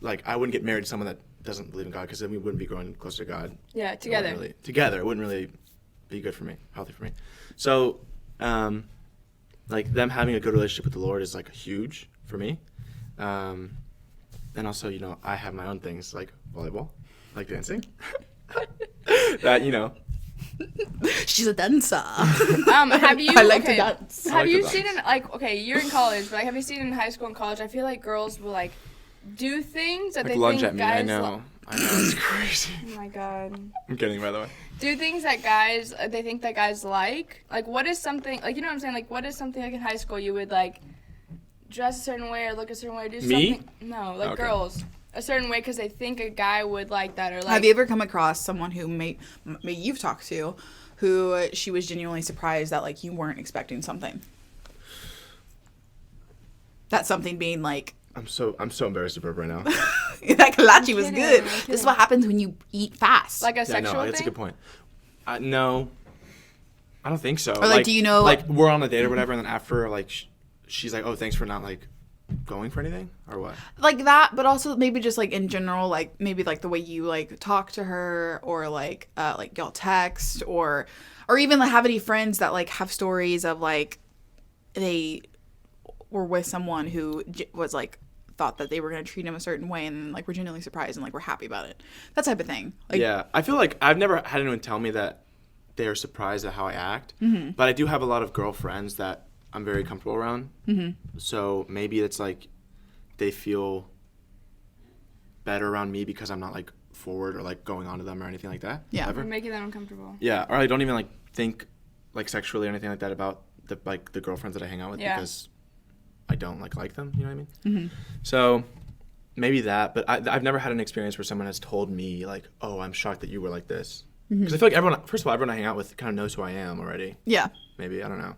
A: like, I wouldn't get married to someone that doesn't believe in God because then we wouldn't be growing closer to God.
B: Yeah, together.
A: It wouldn't really be good for me, healthy for me. So, like them having a good relationship with the Lord is like huge for me. And also, I have my own things like volleyball, like dancing. That,
C: She's a dancer.
B: Have you?
C: I like to dance.
B: Have you seen you're in college, but like, have you seen in high school and college? I feel like girls will like do things that
A: like
B: they
A: lunge
B: think
A: at me.
B: guys.
A: I know, it's crazy.
B: Oh my god.
A: I'm kidding, by the way.
B: Do things that they think that guys like? Like, what is something like, what I'm saying? Like, what is something like in high school you would like dress a certain way or look a certain way or do something? No, like girls. A certain way because they think a guy would like that or like.
C: Have you ever come across someone who you've talked to, who she was genuinely surprised that like you weren't expecting something? That something being like.
A: I'm so embarrassed to burp right now.
C: That kolache was good. This is what happens when you eat fast.
B: Like a sexual thing?
A: That's a good point. No, I don't think so.
C: Or like, do you know?
A: Like we're on a date or whatever, and then after like she's like, "Oh, thanks for not like going for anything," or what?
C: Like that, but also maybe just like in general, like maybe like the way you like talk to her, or like y'all text, or even like have any friends that like have stories of like they were with someone who was like thought that they were going to treat him a certain way and like were genuinely surprised and like were happy about it. That type of thing. Like,
A: yeah, I feel like I've never had anyone tell me that they're surprised at how I act, but I do have a lot of girlfriends that I'm very comfortable around. So maybe it's like they feel better around me because I'm not like forward or like going on to them or anything like that.
C: Yeah,
B: or making them uncomfortable.
A: Yeah, or I don't even like think like sexually or anything like that about the girlfriends that I hang out with because I don't like them. You know what I mean? So maybe that, but I've never had an experience where someone has told me like, "Oh, I'm shocked that you were like this," because I feel like everyone I hang out with kind of knows who I am already.
C: Yeah.
A: Maybe, I don't know.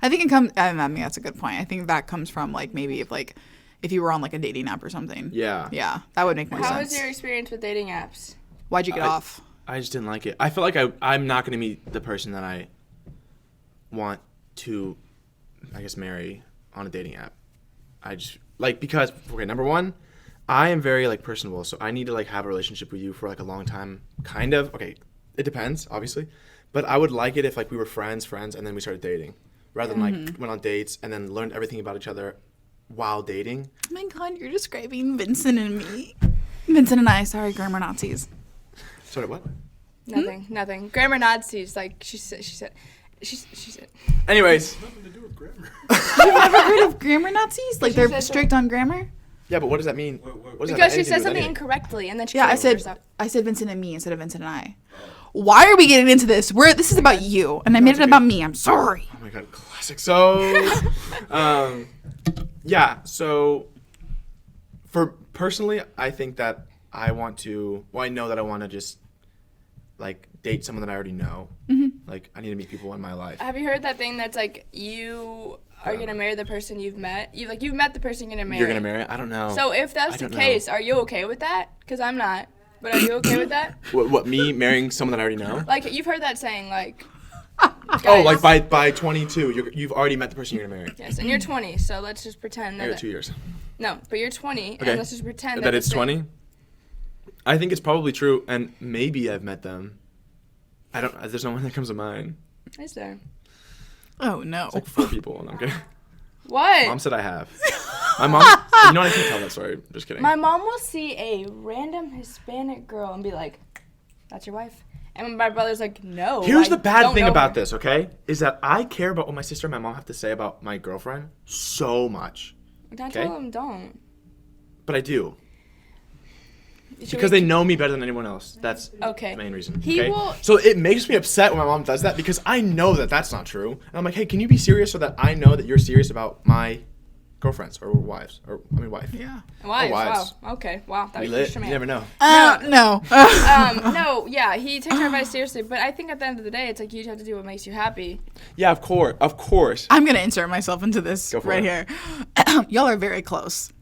C: I think it comes. I mean, that's a good point. I think that comes from like maybe if you were on like a dating app or something.
A: Yeah.
C: Yeah, that would make more sense.
B: How was your experience with dating apps?
C: Why'd you get off?
A: I just didn't like it. I feel like I'm not going to meet the person that I want to, I guess, marry on a dating app. I just because number one, I am very like personable, so I need to like have a relationship with you for like a long time. Kind of. Okay, it depends, obviously, but I would like it if like we were friends, and then we started dating, rather than like went on dates and then learned everything about each other while dating. Oh my God, you're describing Vincent and me. Vincent and I. Sorry, grammar Nazis. Sorry, what?
B: Nothing. Grammar Nazis. Like she said.
A: Anyways.
E: Nothing to do with grammar.
C: You've never heard of grammar Nazis? Like they're strict on grammar?
A: Yeah, but what does that mean? What does
B: because she said something incorrectly, and then she
C: I said Vincent and me instead of Vincent and I. Why are we getting into this? This is about you, and I made it about me. I'm sorry.
A: Oh my God, classic. So, yeah. So, for personally, I think that I know that I want to just like date someone that I already know. Like I need to meet people in my life.
B: Have you heard that thing that's like you are gonna marry the person you've met? You've met the person you're gonna marry.
A: You're gonna marry? I don't know.
B: So if that's the case, are you okay with that? Because I'm not. But are you okay with that?
A: What, me marrying someone that I already know?
B: Like you've heard that saying, like.
A: Oh, like by 22, you've already met the person you're gonna marry.
B: Yes, and you're 20, so let's just pretend that.
A: You're 2 years.
B: No, but you're 20, and let's just pretend
A: that it's 20. I think it's probably true, and maybe I've met them. There's no one that comes to mind.
B: Is there?
C: Oh, no.
A: It's like 4 people, and I'm kidding.
B: What?
A: Mom said I have. My mom, you know what, I can't tell that story. I'm just kidding.
B: My mom will see a random Hispanic girl and be like, "That's your wife?" And my brother's like, "No."
A: Here's the bad thing about this, okay? Is that I care about what my sister and my mom have to say about my girlfriend so much.
B: I told them don't.
A: But I do. Because they know me better than anyone else. That's the main reason. So it makes me upset when my mom does that because I know that that's not true. And I'm like, hey, can you be serious so that I know that you're serious about my girlfriends or wives? Wife.
C: Yeah.
B: Wives. Wow. Okay. Wow. That was
A: you never know.
C: No.
B: No. Yeah. He takes her advice seriously, but I think at the end of the day, it's like you have to do what makes you happy.
A: Yeah, of course.
C: I'm gonna insert myself into this right here. Y'all are very close.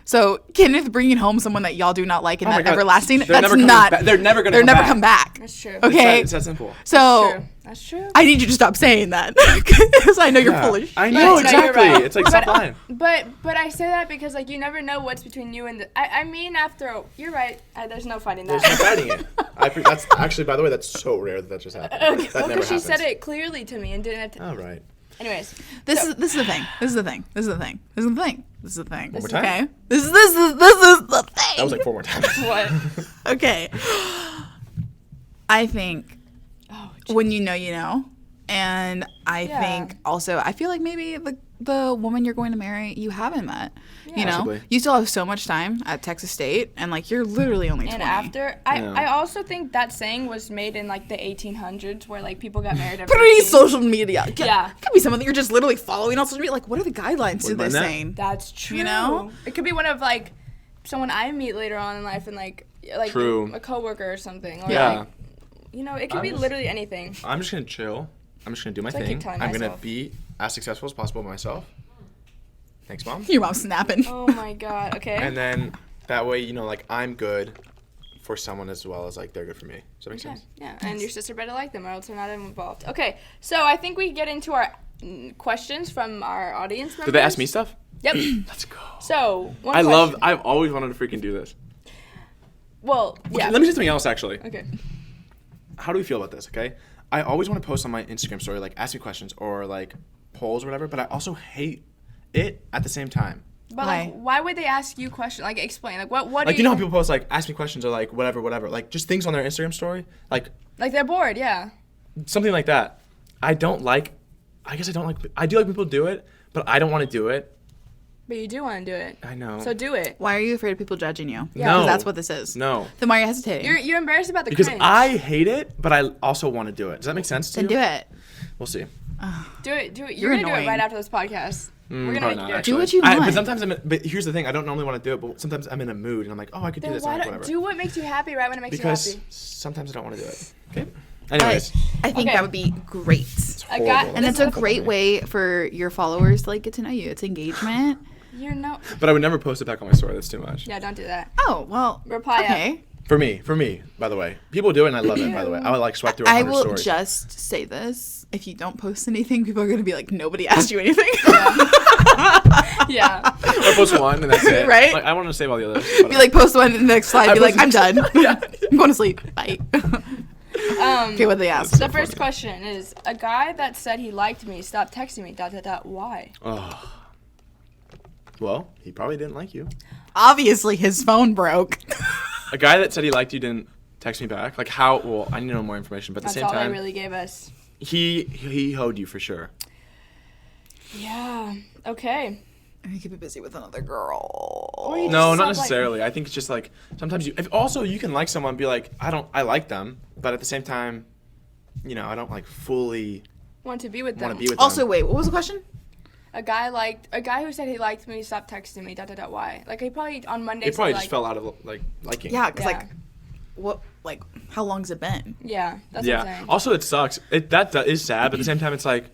C: So Kenneth bringing home someone that y'all do not like and everlasting,
A: they're never come back.
B: That's true.
C: Okay.
A: It's that simple.
C: So
B: that's true.
C: I need you to stop saying that because I know you're foolish.
A: I know, exactly. Right. It's like, stop lying.
B: But I say that because, like, you never know what's between you and I mean, you're right. There's no fighting that.
A: There's no fighting it. That's actually, by the way, that's so rare that just happened.
B: Okay. That never happens. She said it clearly to me and didn't.
A: Oh, right.
B: Anyways,
C: this is the thing. This is the thing.
A: One more time.
C: Okay. This is the thing.
A: That was like 4 more times.
B: What?
C: Okay. I think when you know, and I think also I feel like maybe the woman you're going to marry you haven't met. You know, possibly. You still have so much time at Texas State, and like you're literally only 20.
B: And after, I also think that saying was made in like the 1800s, where like people got married.
C: Pre-social media.
B: Yeah,
C: could be someone that you're just literally following on social media. Like, what are the guidelines to this saying?
B: That's true.
C: You know,
B: it could be one of like someone I meet later on in life, and like
A: true.
B: A coworker or something. Or
A: yeah.
B: Like, you know, it could be literally anything.
A: I'm just gonna chill. I'm just gonna do my thing. I'm gonna be as successful as possible myself. Thanks, Mom.
C: Your mom's snapping.
B: Oh my God. Okay.
A: And then that way, you know, like I'm good for someone as well as like they're good for me. Does that make sense?
B: Yeah. And your sister better like them or else they're not involved. Okay. So I think we get into our questions from our audience members.
A: Did they ask me stuff?
B: Yep.
A: Let's go.
B: So
A: I've always wanted to freaking do this.
B: Well, yeah.
A: Okay, let me do something else actually.
B: Okay.
A: How do we feel about this? Okay. I always want to post on my Instagram story, like ask me questions or like polls or whatever, but I also hate it at the same time.
B: But like, why would they ask you questions? Like, explain. Like, what?
A: Like, you know how people post like ask me questions or like whatever, like just things on their Instagram story, like
B: they're bored, yeah.
A: Something like that. I do like people do it, but I don't want to do it.
B: But you do want to do it.
A: I know.
B: So do it.
C: Why are you afraid of people judging you?
B: Yeah.
A: No.
C: Because that's what this is.
A: No.
C: Then why are you hesitating?
B: You're embarrassed about the
A: because
B: cringe.
A: I hate it, but I also want to do it. Does that make sense to you?
C: Then do it.
A: We'll see.
B: Do it.
C: You're
B: going to do
C: annoying.
B: it right after this podcast. We're going to make you do it.
C: Do what you want.
A: But sometimes but here's the thing. I don't normally want to do it, but sometimes I'm in a mood and I'm like, oh, I could do this.
B: Why
A: like,
B: don't
A: whatever.
B: do what makes you happy right when it makes you happy.
A: Because sometimes I don't want to do it. Okay? Anyways.
C: I think that would be great. And it's a great way for your followers to like get to know you. It's engagement.
A: But I would never post it back on my story. That's too much.
B: Yeah, don't do that.
C: Oh, well.
B: Reply
C: okay.
A: For me, by the way. People do it and I love it, by the way. I would like swipe through 100 stories.
C: I will just say this. If you don't post anything, people are going to be like, nobody asked you anything.
B: Yeah.
A: Or post one and that's it.
C: Right?
A: Like, I want to save all the others.
C: Be like, post one and the next slide. Be like, I'm done. I'm going to sleep. Bye. Okay, what they ask?
B: The first question is, a guy that said he liked me stopped texting me, ... Why?
A: Oh. Well, he probably didn't like you.
C: Obviously, his phone broke.
A: A guy that said he liked you didn't text me back. Like how? Well, I need to know more information. But at the same time,
B: that's all they really gave us.
A: He hoed you for sure.
B: Yeah. Okay.
C: And he could be busy with another girl.
A: No, not necessarily. I think it's just like sometimes you can like someone and be like I like them, but at the same time, you know, I don't like fully
B: want to be with them.
C: Also, wait, what was the question?
B: A guy who said he liked me stopped texting me. ... Why? Like he probably on Monday.
A: It probably just fell out of like liking.
C: Yeah, because like, what? Like, how long's it been?
B: Yeah, that's what I'm saying.
A: Also, it sucks. That is sad, but at the same time, it's like.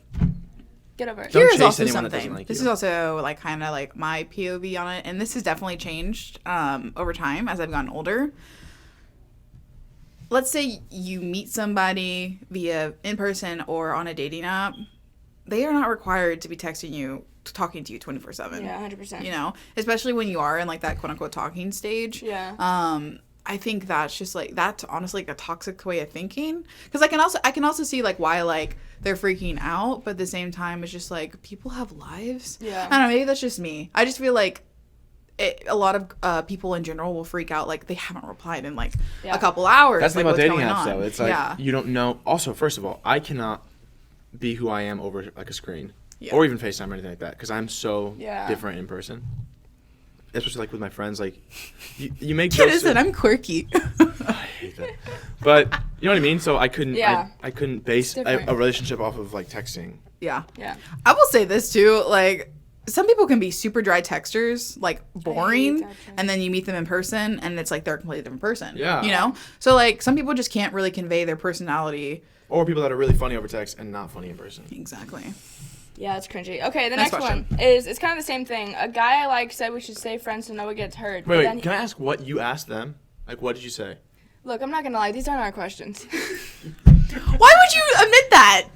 B: Get over it.
C: Here's also something. This is also like kind of like my POV on it, and this has definitely changed over time as I've gotten older. Let's say you meet somebody via in person or on a dating app. They are not required to be texting you, talking to you 24/7.
B: Yeah, 100%.
C: You know, especially when you are in like that quote unquote talking stage.
B: Yeah.
C: I think that's just like that's honestly like a toxic way of thinking. Because I can also see like why like they're freaking out, but at the same time it's just like people have lives.
B: Yeah.
C: I don't know. Maybe that's just me. I just feel like a lot of people in general will freak out like they haven't replied in like a couple hours.
A: That's the
C: like,
A: thing about dating apps though. It's like you don't know. Also, first of all, I cannot be who I am over like a screen or even FaceTime or anything like that because I'm so different in person. Especially like with my friends, like you make jokes.
C: Said I'm quirky.
A: I hate that, but you know what I mean. So I couldn't. Yeah. I couldn't base a relationship off of like texting.
C: Yeah.
B: Yeah.
C: I will say this too, like. Some people can be super dry texters, like boring, and then you meet them in person, and it's like they're a completely different person.
A: Yeah.
C: You know? So, like, some people just can't really convey their personality.
A: Or people that are really funny over text and not funny in person.
C: Exactly.
B: Yeah, it's cringy. Okay, the next one is, it's kind of the same thing. A guy I like said we should stay friends so no one gets hurt.
A: Wait, can I ask what you asked them? Like, what did you say?
B: Look, I'm not going to lie. These aren't our questions.
C: Why would you admit that?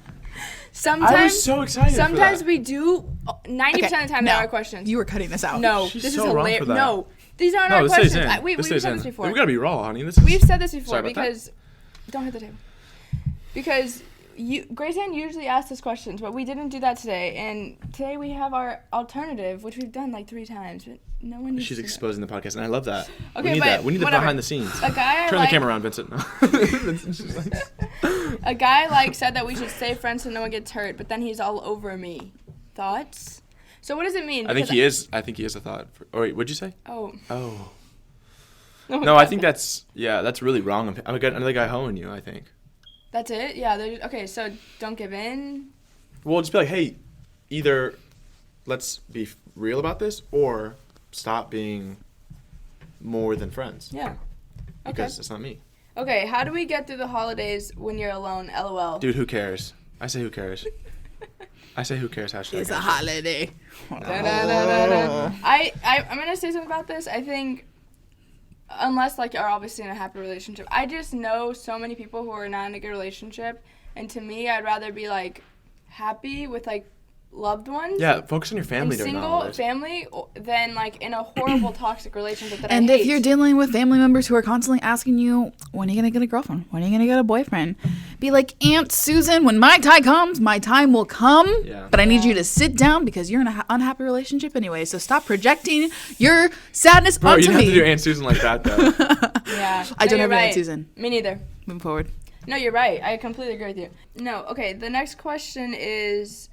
B: Sometimes
A: I was so excited.
B: Sometimes we do. 90% of the time, they're our questions.
C: You were cutting this out.
B: No,
A: She's
B: this
A: so
B: is hilarious. No, these aren't our questions. We've said this before.
A: We gotta be raw, honey.
B: We've said this before because. Don't hit the table. Because Grace Ann usually asks us questions, but we didn't do that today. And today we have our alternative, which we've done like 3 times, but no one needs
A: She's
B: to
A: exposing the podcast, and I love that.
B: Okay,
A: we need that. We need the behind the scenes.
B: A guy
A: Turn the camera around, Vincent. Vincent's just like...
B: A guy said that we should stay friends so no one gets hurt, but then he's all over me. Thoughts? So what does it mean?
A: I think he is a thought. Wait, what'd you say?
B: Oh.
A: No, I think that's really wrong. I'm another guy hoeing you, I think.
B: That's it? Yeah. Okay, so don't give in?
A: Well, just be like, hey, either let's be real about this or stop being more than friends.
B: Yeah.
A: Because it's not me.
B: Okay, how do we get through the holidays when you're alone? LOL.
A: Dude, who cares? I say who cares. Hashtag.
C: It's a holiday.
B: I'm going to say something about this. I think... Unless, you're obviously in a happy relationship. I just know so many people who are not in a good relationship. And to me, I'd rather be, happy with, loved ones.
A: Yeah, focus on your family during the holidays.
B: Single family than, in a horrible, toxic relationship that I hate.
C: And if you're dealing with family members who are constantly asking you, when are you going to get a girlfriend? When are you going to get a boyfriend? Be like, Aunt Susan, when my time comes, my time will come. Yeah. But I need you to sit down because you're in an unhappy relationship anyway. So stop projecting your sadness onto me.
A: You don't have to do Aunt Susan like that, though.
B: Yeah.
C: I don't have an Aunt Susan.
B: Me neither.
C: Moving forward.
B: No, you're right. I completely agree with you. No, okay. The next question is...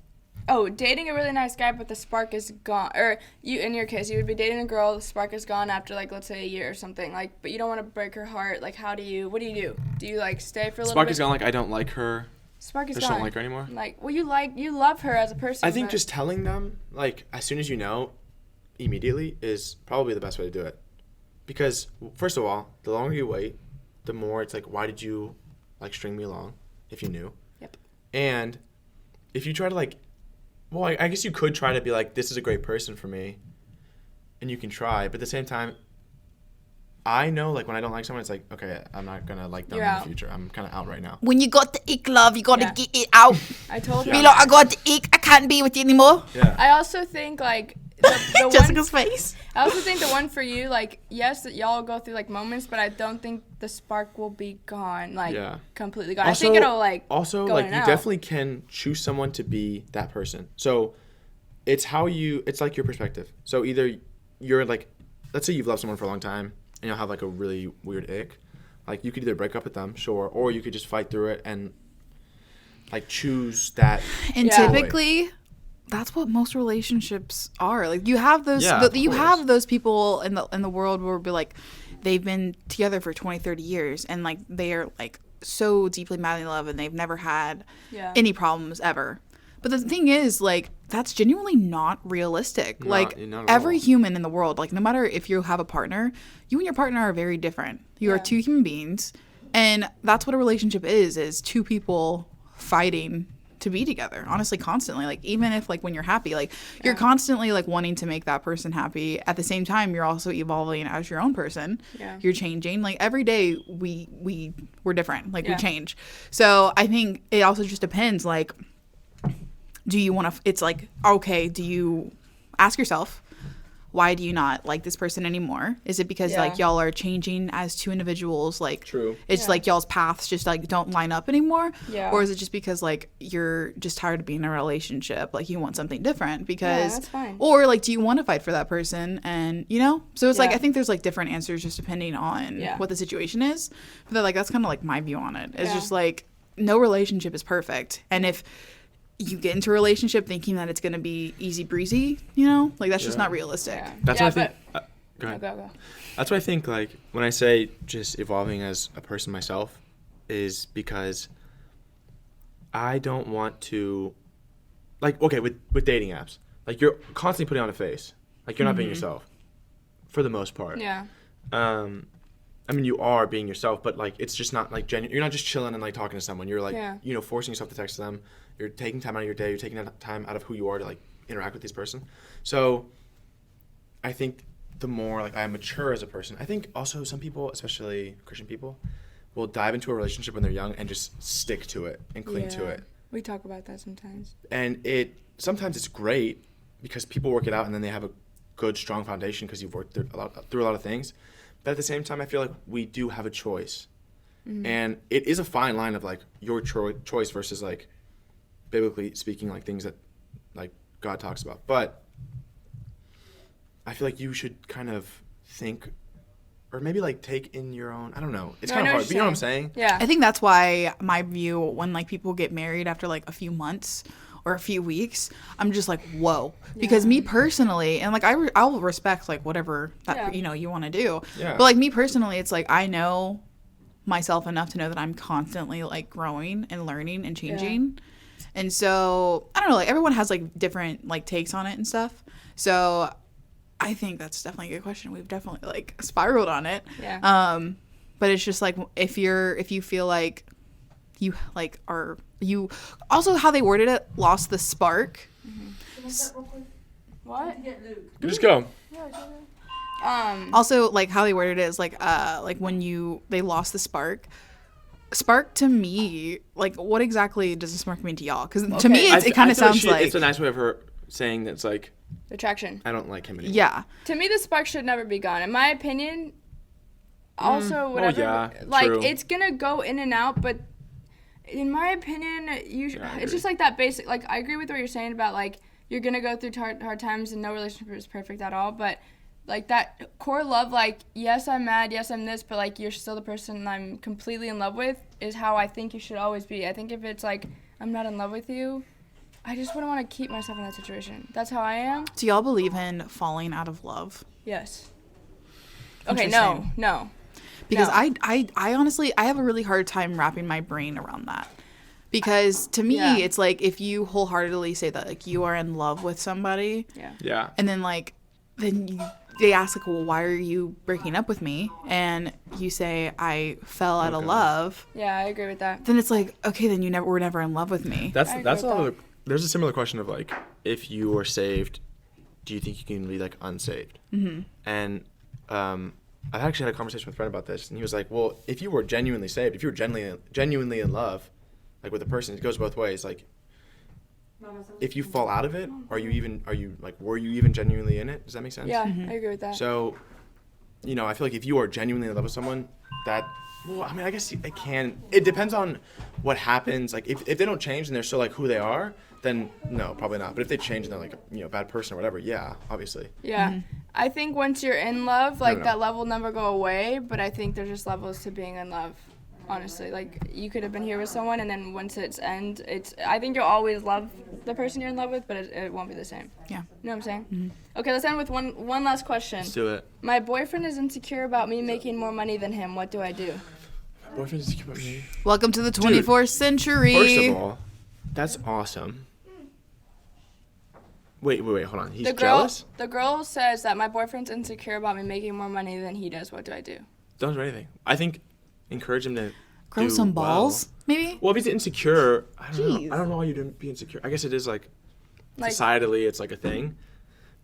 B: Oh, dating a really nice guy, but the spark is gone. Or you, in your case, you would be dating a girl, the spark is gone after, let's say a year or something. But you don't want to break her heart. What do you do? Do you, stay for a little bit?
A: Spark is gone, I don't like her.
B: Spark is gone.
A: I just don't like her anymore.
B: You love her as a person.
A: I think just telling them, as soon as you know, immediately, is probably the best way to do it. Because, first of all, the longer you wait, the more it's why did you, string me along, if you knew?
B: Yep.
A: And if you try to, well, I guess you could try to be this is a great person for me, and you can try. But at the same time, I know, when I don't like someone, it's okay, I'm not going to like them in the future. I'm kind of out right now.
C: When you got the ick, love, you got to get it out.
B: I told you.
C: Be I got the ick. I can't be with you anymore.
A: Yeah.
B: I also think, the
C: Jessica's face.
B: I also think the one for you, yes, that y'all go through, moments, but I don't think the spark will be gone, completely gone.
A: Also,
B: I think it'll,
A: Also,
B: go
A: you definitely can choose someone to be that person. So, it's it's your perspective. So, either you're, let's say you've loved someone for a long time, and you'll have, a really weird ick. You could either break up with them, sure, or you could just fight through it and, choose that.
C: And typically... That's what most relationships are. You have those you have those people in the world where they've been together for 20, 30 years and they are so deeply madly in love and they've never had any problems ever. But the thing is that's genuinely not realistic. Not every human in the world, no matter if you have a partner, you and your partner are very different. You are 2 human beings, and that's what a relationship is 2 people fighting to be together, honestly, constantly. Even if when you're happy, you're constantly wanting to make that person happy. At the same time, you're also evolving as your own person. You're changing. Every day we're different. We change. So I think it also just depends. Do you want to? It's okay. Do you ask yourself, why do you not like this person anymore? Is it because y'all are changing as 2 individuals?
A: True.
C: It's y'all's paths just don't line up anymore? Yeah. Or is it just because you're just tired of being in a relationship? You want something different because
B: that's fine.
C: Or do you want to fight for that person? And so it's I think there's different answers just depending on what the situation is. But that's kind of my view on it. It's just no relationship is perfect. And if you get into a relationship thinking that it's going to be easy breezy, that's just not realistic.
B: Yeah.
A: That's what I think. Go ahead.
B: Go.
A: That's what I think, when I say just evolving as a person myself, is because I don't want to, okay, with dating apps, you're constantly putting on a face. You're not being yourself, for the most part.
B: Yeah.
A: I mean, you are being yourself, but like it's just not like genuine. You're not just chilling and like talking to someone. You're like, forcing yourself to text them. You're taking time out of your day. You're taking time out of who you are to like interact with this person. So, I think the more like I mature as a person, I think also some people, especially Christian people, will dive into a relationship when they're young and just stick to it and cling to it.
B: We talk about that sometimes.
A: And sometimes it's great because people work it out and then they have a good, strong foundation because you've worked through a lot of things. But at the same time, I feel like we do have a choice. Mm-hmm. And it is a fine line of, like, your choice versus, like, biblically speaking, like, things that, like, God talks about. But I feel like you should kind of think or maybe, like, take in your own, I don't know. It's kind of hard. But you know what I'm saying?
B: Yeah.
C: I think that's why my view when, like, people get married after, like, a few months or a few weeks, I'm just like, whoa. Because me personally, and like I'll respect like whatever that you want to do. Yeah. But like me personally, it's like I know myself enough to know that I'm constantly like growing and learning and changing. Yeah. And so I don't know, like everyone has like different like takes on it and stuff. So I think that's definitely a good question. We've definitely like spiraled on it.
B: Yeah.
C: But it's just like if you feel like you like are you also how they worded it lost the spark.
B: Mm-hmm. What?
A: Just go.
C: Also like how they worded it is like when they lost the spark. Spark to me, like what exactly does the spark mean to y'all? Because to me it kind of sounds like
A: it's a nice way of her saying that's like
B: attraction.
A: I don't like him anymore.
C: Yeah.
B: To me, the spark should never be gone. In my opinion. Also, whatever.
A: True.
B: It's gonna go in and out, but. In my opinion, it's just like that basic, like, I agree with what you're saying about, like, you're going to go through hard times and no relationship is perfect at all, but, like, that core love, like, yes, I'm mad, yes, I'm this, but, like, you're still the person I'm completely in love with is how I think you should always be. I think if it's, like, I'm not in love with you, I just wouldn't want to keep myself in that situation. That's how I am.
C: Do y'all believe in falling out of love?
B: Yes. Okay, no.
C: Because I honestly, I have a really hard time wrapping my brain around that. Because to me, it's like if you wholeheartedly say that like you are in love with somebody.
A: Yeah.
C: And then like, they ask like, well, why are you breaking up with me? And you say, I fell out of love.
B: Yeah, I agree with that.
C: Then it's like, okay, then you were never in love with me.
A: That's there's a similar question of like, if you are saved, do you think you can be like unsaved? Mm-hmm. And, I actually had a conversation with a friend about this, and he was like, well, if you were genuinely saved, if you were genuinely in love, like with a person, it goes both ways. Like, if you fall out of it, were you even genuinely in it? Does that make sense?
B: Yeah, I agree with that.
A: So, I feel like if you are genuinely in love with someone, I guess it can. It depends on what happens. Like, if they don't change and they're still like who they are, then no, probably not. But if they change and they're like a bad person or whatever, yeah, obviously.
B: Yeah. Mm-hmm. I think once you're in love, like that love will never go away, but I think there's just levels to being in love, honestly. Like you could have been here with someone and then once it's I think you'll always love the person you're in love with, but it won't be the same.
C: Yeah.
B: You know what I'm saying? Mm-hmm. Okay, let's end with one last question.
A: Let's do it.
B: My boyfriend is insecure about me making more money than him. What do I do?
A: My boyfriend's insecure about me.
C: Welcome to the 24th century.
A: First of all, that's awesome. Wait, hold on. He's jealous?
B: The girl says that my boyfriend's insecure about me making more money than he does. What do I do?
A: Don't do anything. I think encourage him to
C: grow some balls, maybe?
A: Well, if he's insecure, I don't know why you'd be insecure. I guess it is like societally it's like a thing.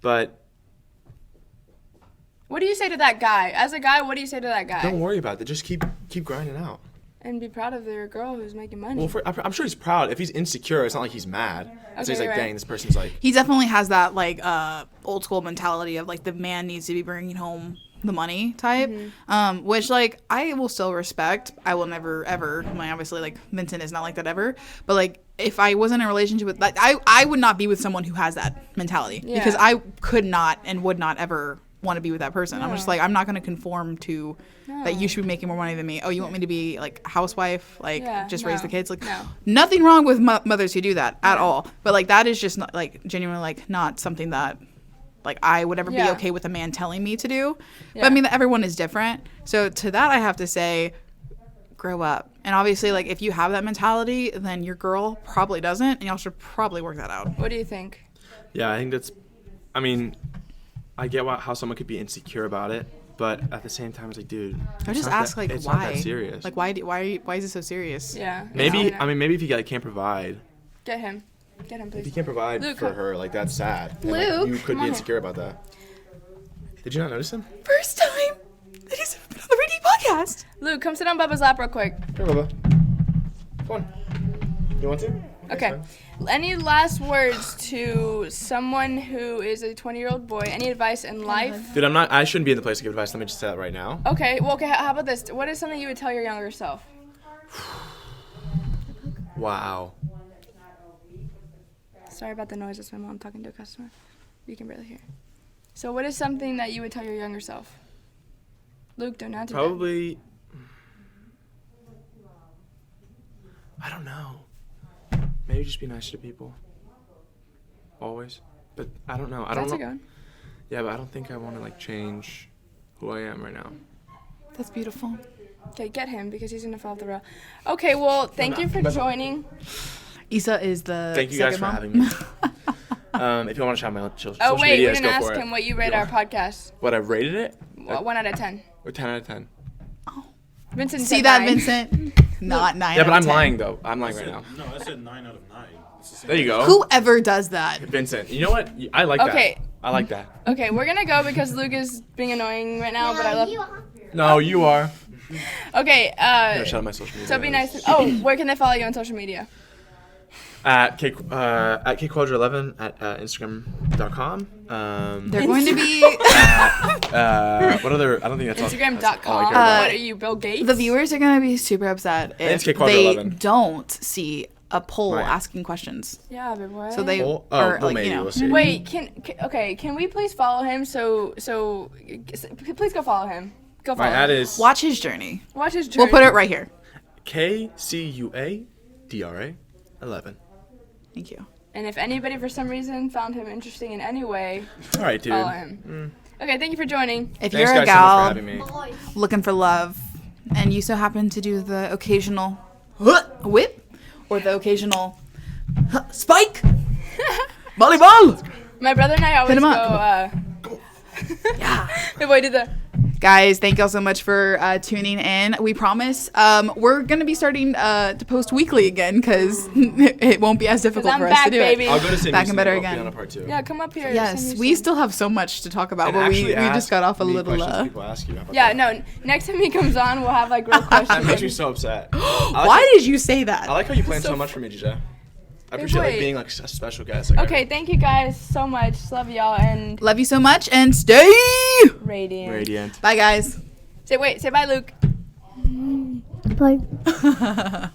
A: But
B: what do you say to that guy? As a guy, what do you say to that guy?
A: Don't worry about it. Just keep grinding out.
B: And be proud of your girl who's making money.
A: Well, I'm sure he's proud. If he's insecure, it's not like he's mad. Okay, so he's like, dang, this person's like...
C: He definitely has that, like, old school mentality of, like, the man needs to be bringing home the money type. Mm-hmm. Which, like, I will still respect. I will never, ever... obviously, like, Vincent is not like that ever. But, like, if I wasn't in a relationship with... like, I would not be with someone who has that mentality. Yeah. Because I could not and would not ever want to be with that person. No. I'm just like, I'm not going to conform to... that you should be making more money than me. Oh, you want me to be like a housewife, like raise the kids? Like nothing wrong with mothers who do that at all. But like that is just not like genuinely like not something that like I would ever be okay with a man telling me to do. But I mean everyone is different. So to that I have to say, grow up. And obviously like if you have that mentality, then your girl probably doesn't, and y'all should probably work that out.
B: What do you think?
A: Yeah, I think that's. I mean, I get how someone could be insecure about it. But at the same time, it's like, dude.
C: I just ask like
A: it's
C: why.
A: Not that serious.
C: Like why is it so serious?
B: Yeah.
A: Maybe maybe if you like, can't provide.
B: Get him, please.
A: If you can't provide
B: Luke,
A: for her, like that's sad. And,
B: Luke,
A: like, you could be insecure about that. Did you not notice him?
C: First time that he's been on the Radio podcast.
B: Luke, come sit on Bubba's lap real quick.
A: Here, Bubba. Come on. You want to?
B: Okay. Any last words to someone who is a 20-year-old boy? Any advice in life?
A: Dude, I shouldn't be in the place to give advice. Let me just say that right now.
B: Okay. Well, okay. How about this? What is something you would tell your younger self?
A: Wow.
B: Sorry about the noise. That's my mom talking to a customer. You can barely hear. So what is something that you would tell your younger self? Luke, don't answer.
A: Probably. I don't know. Maybe just be nicer to people. Always. But I don't know. I don't know.
B: That's a good one.
A: Yeah, but I don't think I want to like change who I am right now.
C: That's beautiful.
B: Okay, get him because he's gonna fall off the rail. Okay, well, thank you for joining.
C: Isa is the.
A: Thank you guys for having me. If you want to shout my social
B: Oh wait,
A: media,
B: we didn't ask him what you rate our podcast.
A: What I rated it?
B: 1 out of 10.
A: Or 10 out of 10.
B: Vincent.
C: See
B: said
C: that,
B: 9.
C: Vincent? Not 9.
A: Yeah, but
C: out
A: I'm
C: of 10.
A: lying though. I'm lying right now.
E: No, I said 9 out of 9.
A: There you go.
C: Whoever does that.
A: Vincent. You know what? I like
B: Okay.
A: that. I like that.
B: Okay, we're gonna go because Luke is being annoying right now, but I love.
A: No, you are.
B: Okay.
A: I'm gonna shout out my social media.
B: So be nice. Oh, where can they follow you on social media?
A: At kquadra11 at Instagram.com.
C: They're going to be.
A: What other? I don't think that's
B: Instagram.com.
A: That's all I care
B: What
A: about.
B: are you, Bill Gates?
C: The viewers are going to be super upset if
A: It's Kquadra
C: they
A: 11.
C: don't see a poll
A: Right.
C: asking questions.
B: Yeah, big boy.
C: So they
A: Oh,
C: are
A: well,
C: like,
A: maybe
C: you know.
A: we'll see.
B: Wait, can we please follow him? So please go follow him. Go follow
A: My ad
B: him.
A: is
C: Watch his journey.
B: Watch his journey.
C: We'll put it right here.
A: KCUADRA 11.
C: Thank you.
B: And if anybody for some reason found him interesting in any way,
A: All right, dude.
B: follow him. Okay, thank you for joining.
C: If
A: Thanks,
C: you're a
A: guys, so much for
C: gal
A: having me.
C: looking for love and you so happen to do the occasional whip or the occasional spike, volleyball.
B: My brother and I always
C: Hit him
B: go.
C: up. Yeah.
B: Big boy did the.
C: Guys, thank y'all so much for tuning in. We promise we're going to be starting to post weekly again because it won't be as difficult
B: I'm
C: for us
B: back,
C: to do
B: baby.
A: I'll go to St.
C: Back and better
A: Lucie,
C: again.
A: I'll be on a part 2.
B: Yeah, come up here.
C: Yes,
B: send
C: we
B: me
C: still have so much to talk about,
A: And
C: but we
A: actually
C: just got off a
A: ask me
C: little.
A: questions people ask you. How about
B: Yeah,
A: that?
B: no. Next time he comes on, we'll have like real questions.
A: That makes me so upset.
C: Why did you say that?
A: I like how you plan so much for me, DJ. I appreciate like
B: wait.
A: being like a special guest. Like,
B: Okay, thank you guys so much. Love y'all and
C: Love you so much and stay
B: radiant.
A: Radiant.
C: Bye, guys.
B: Say bye, Luke.
F: Bye.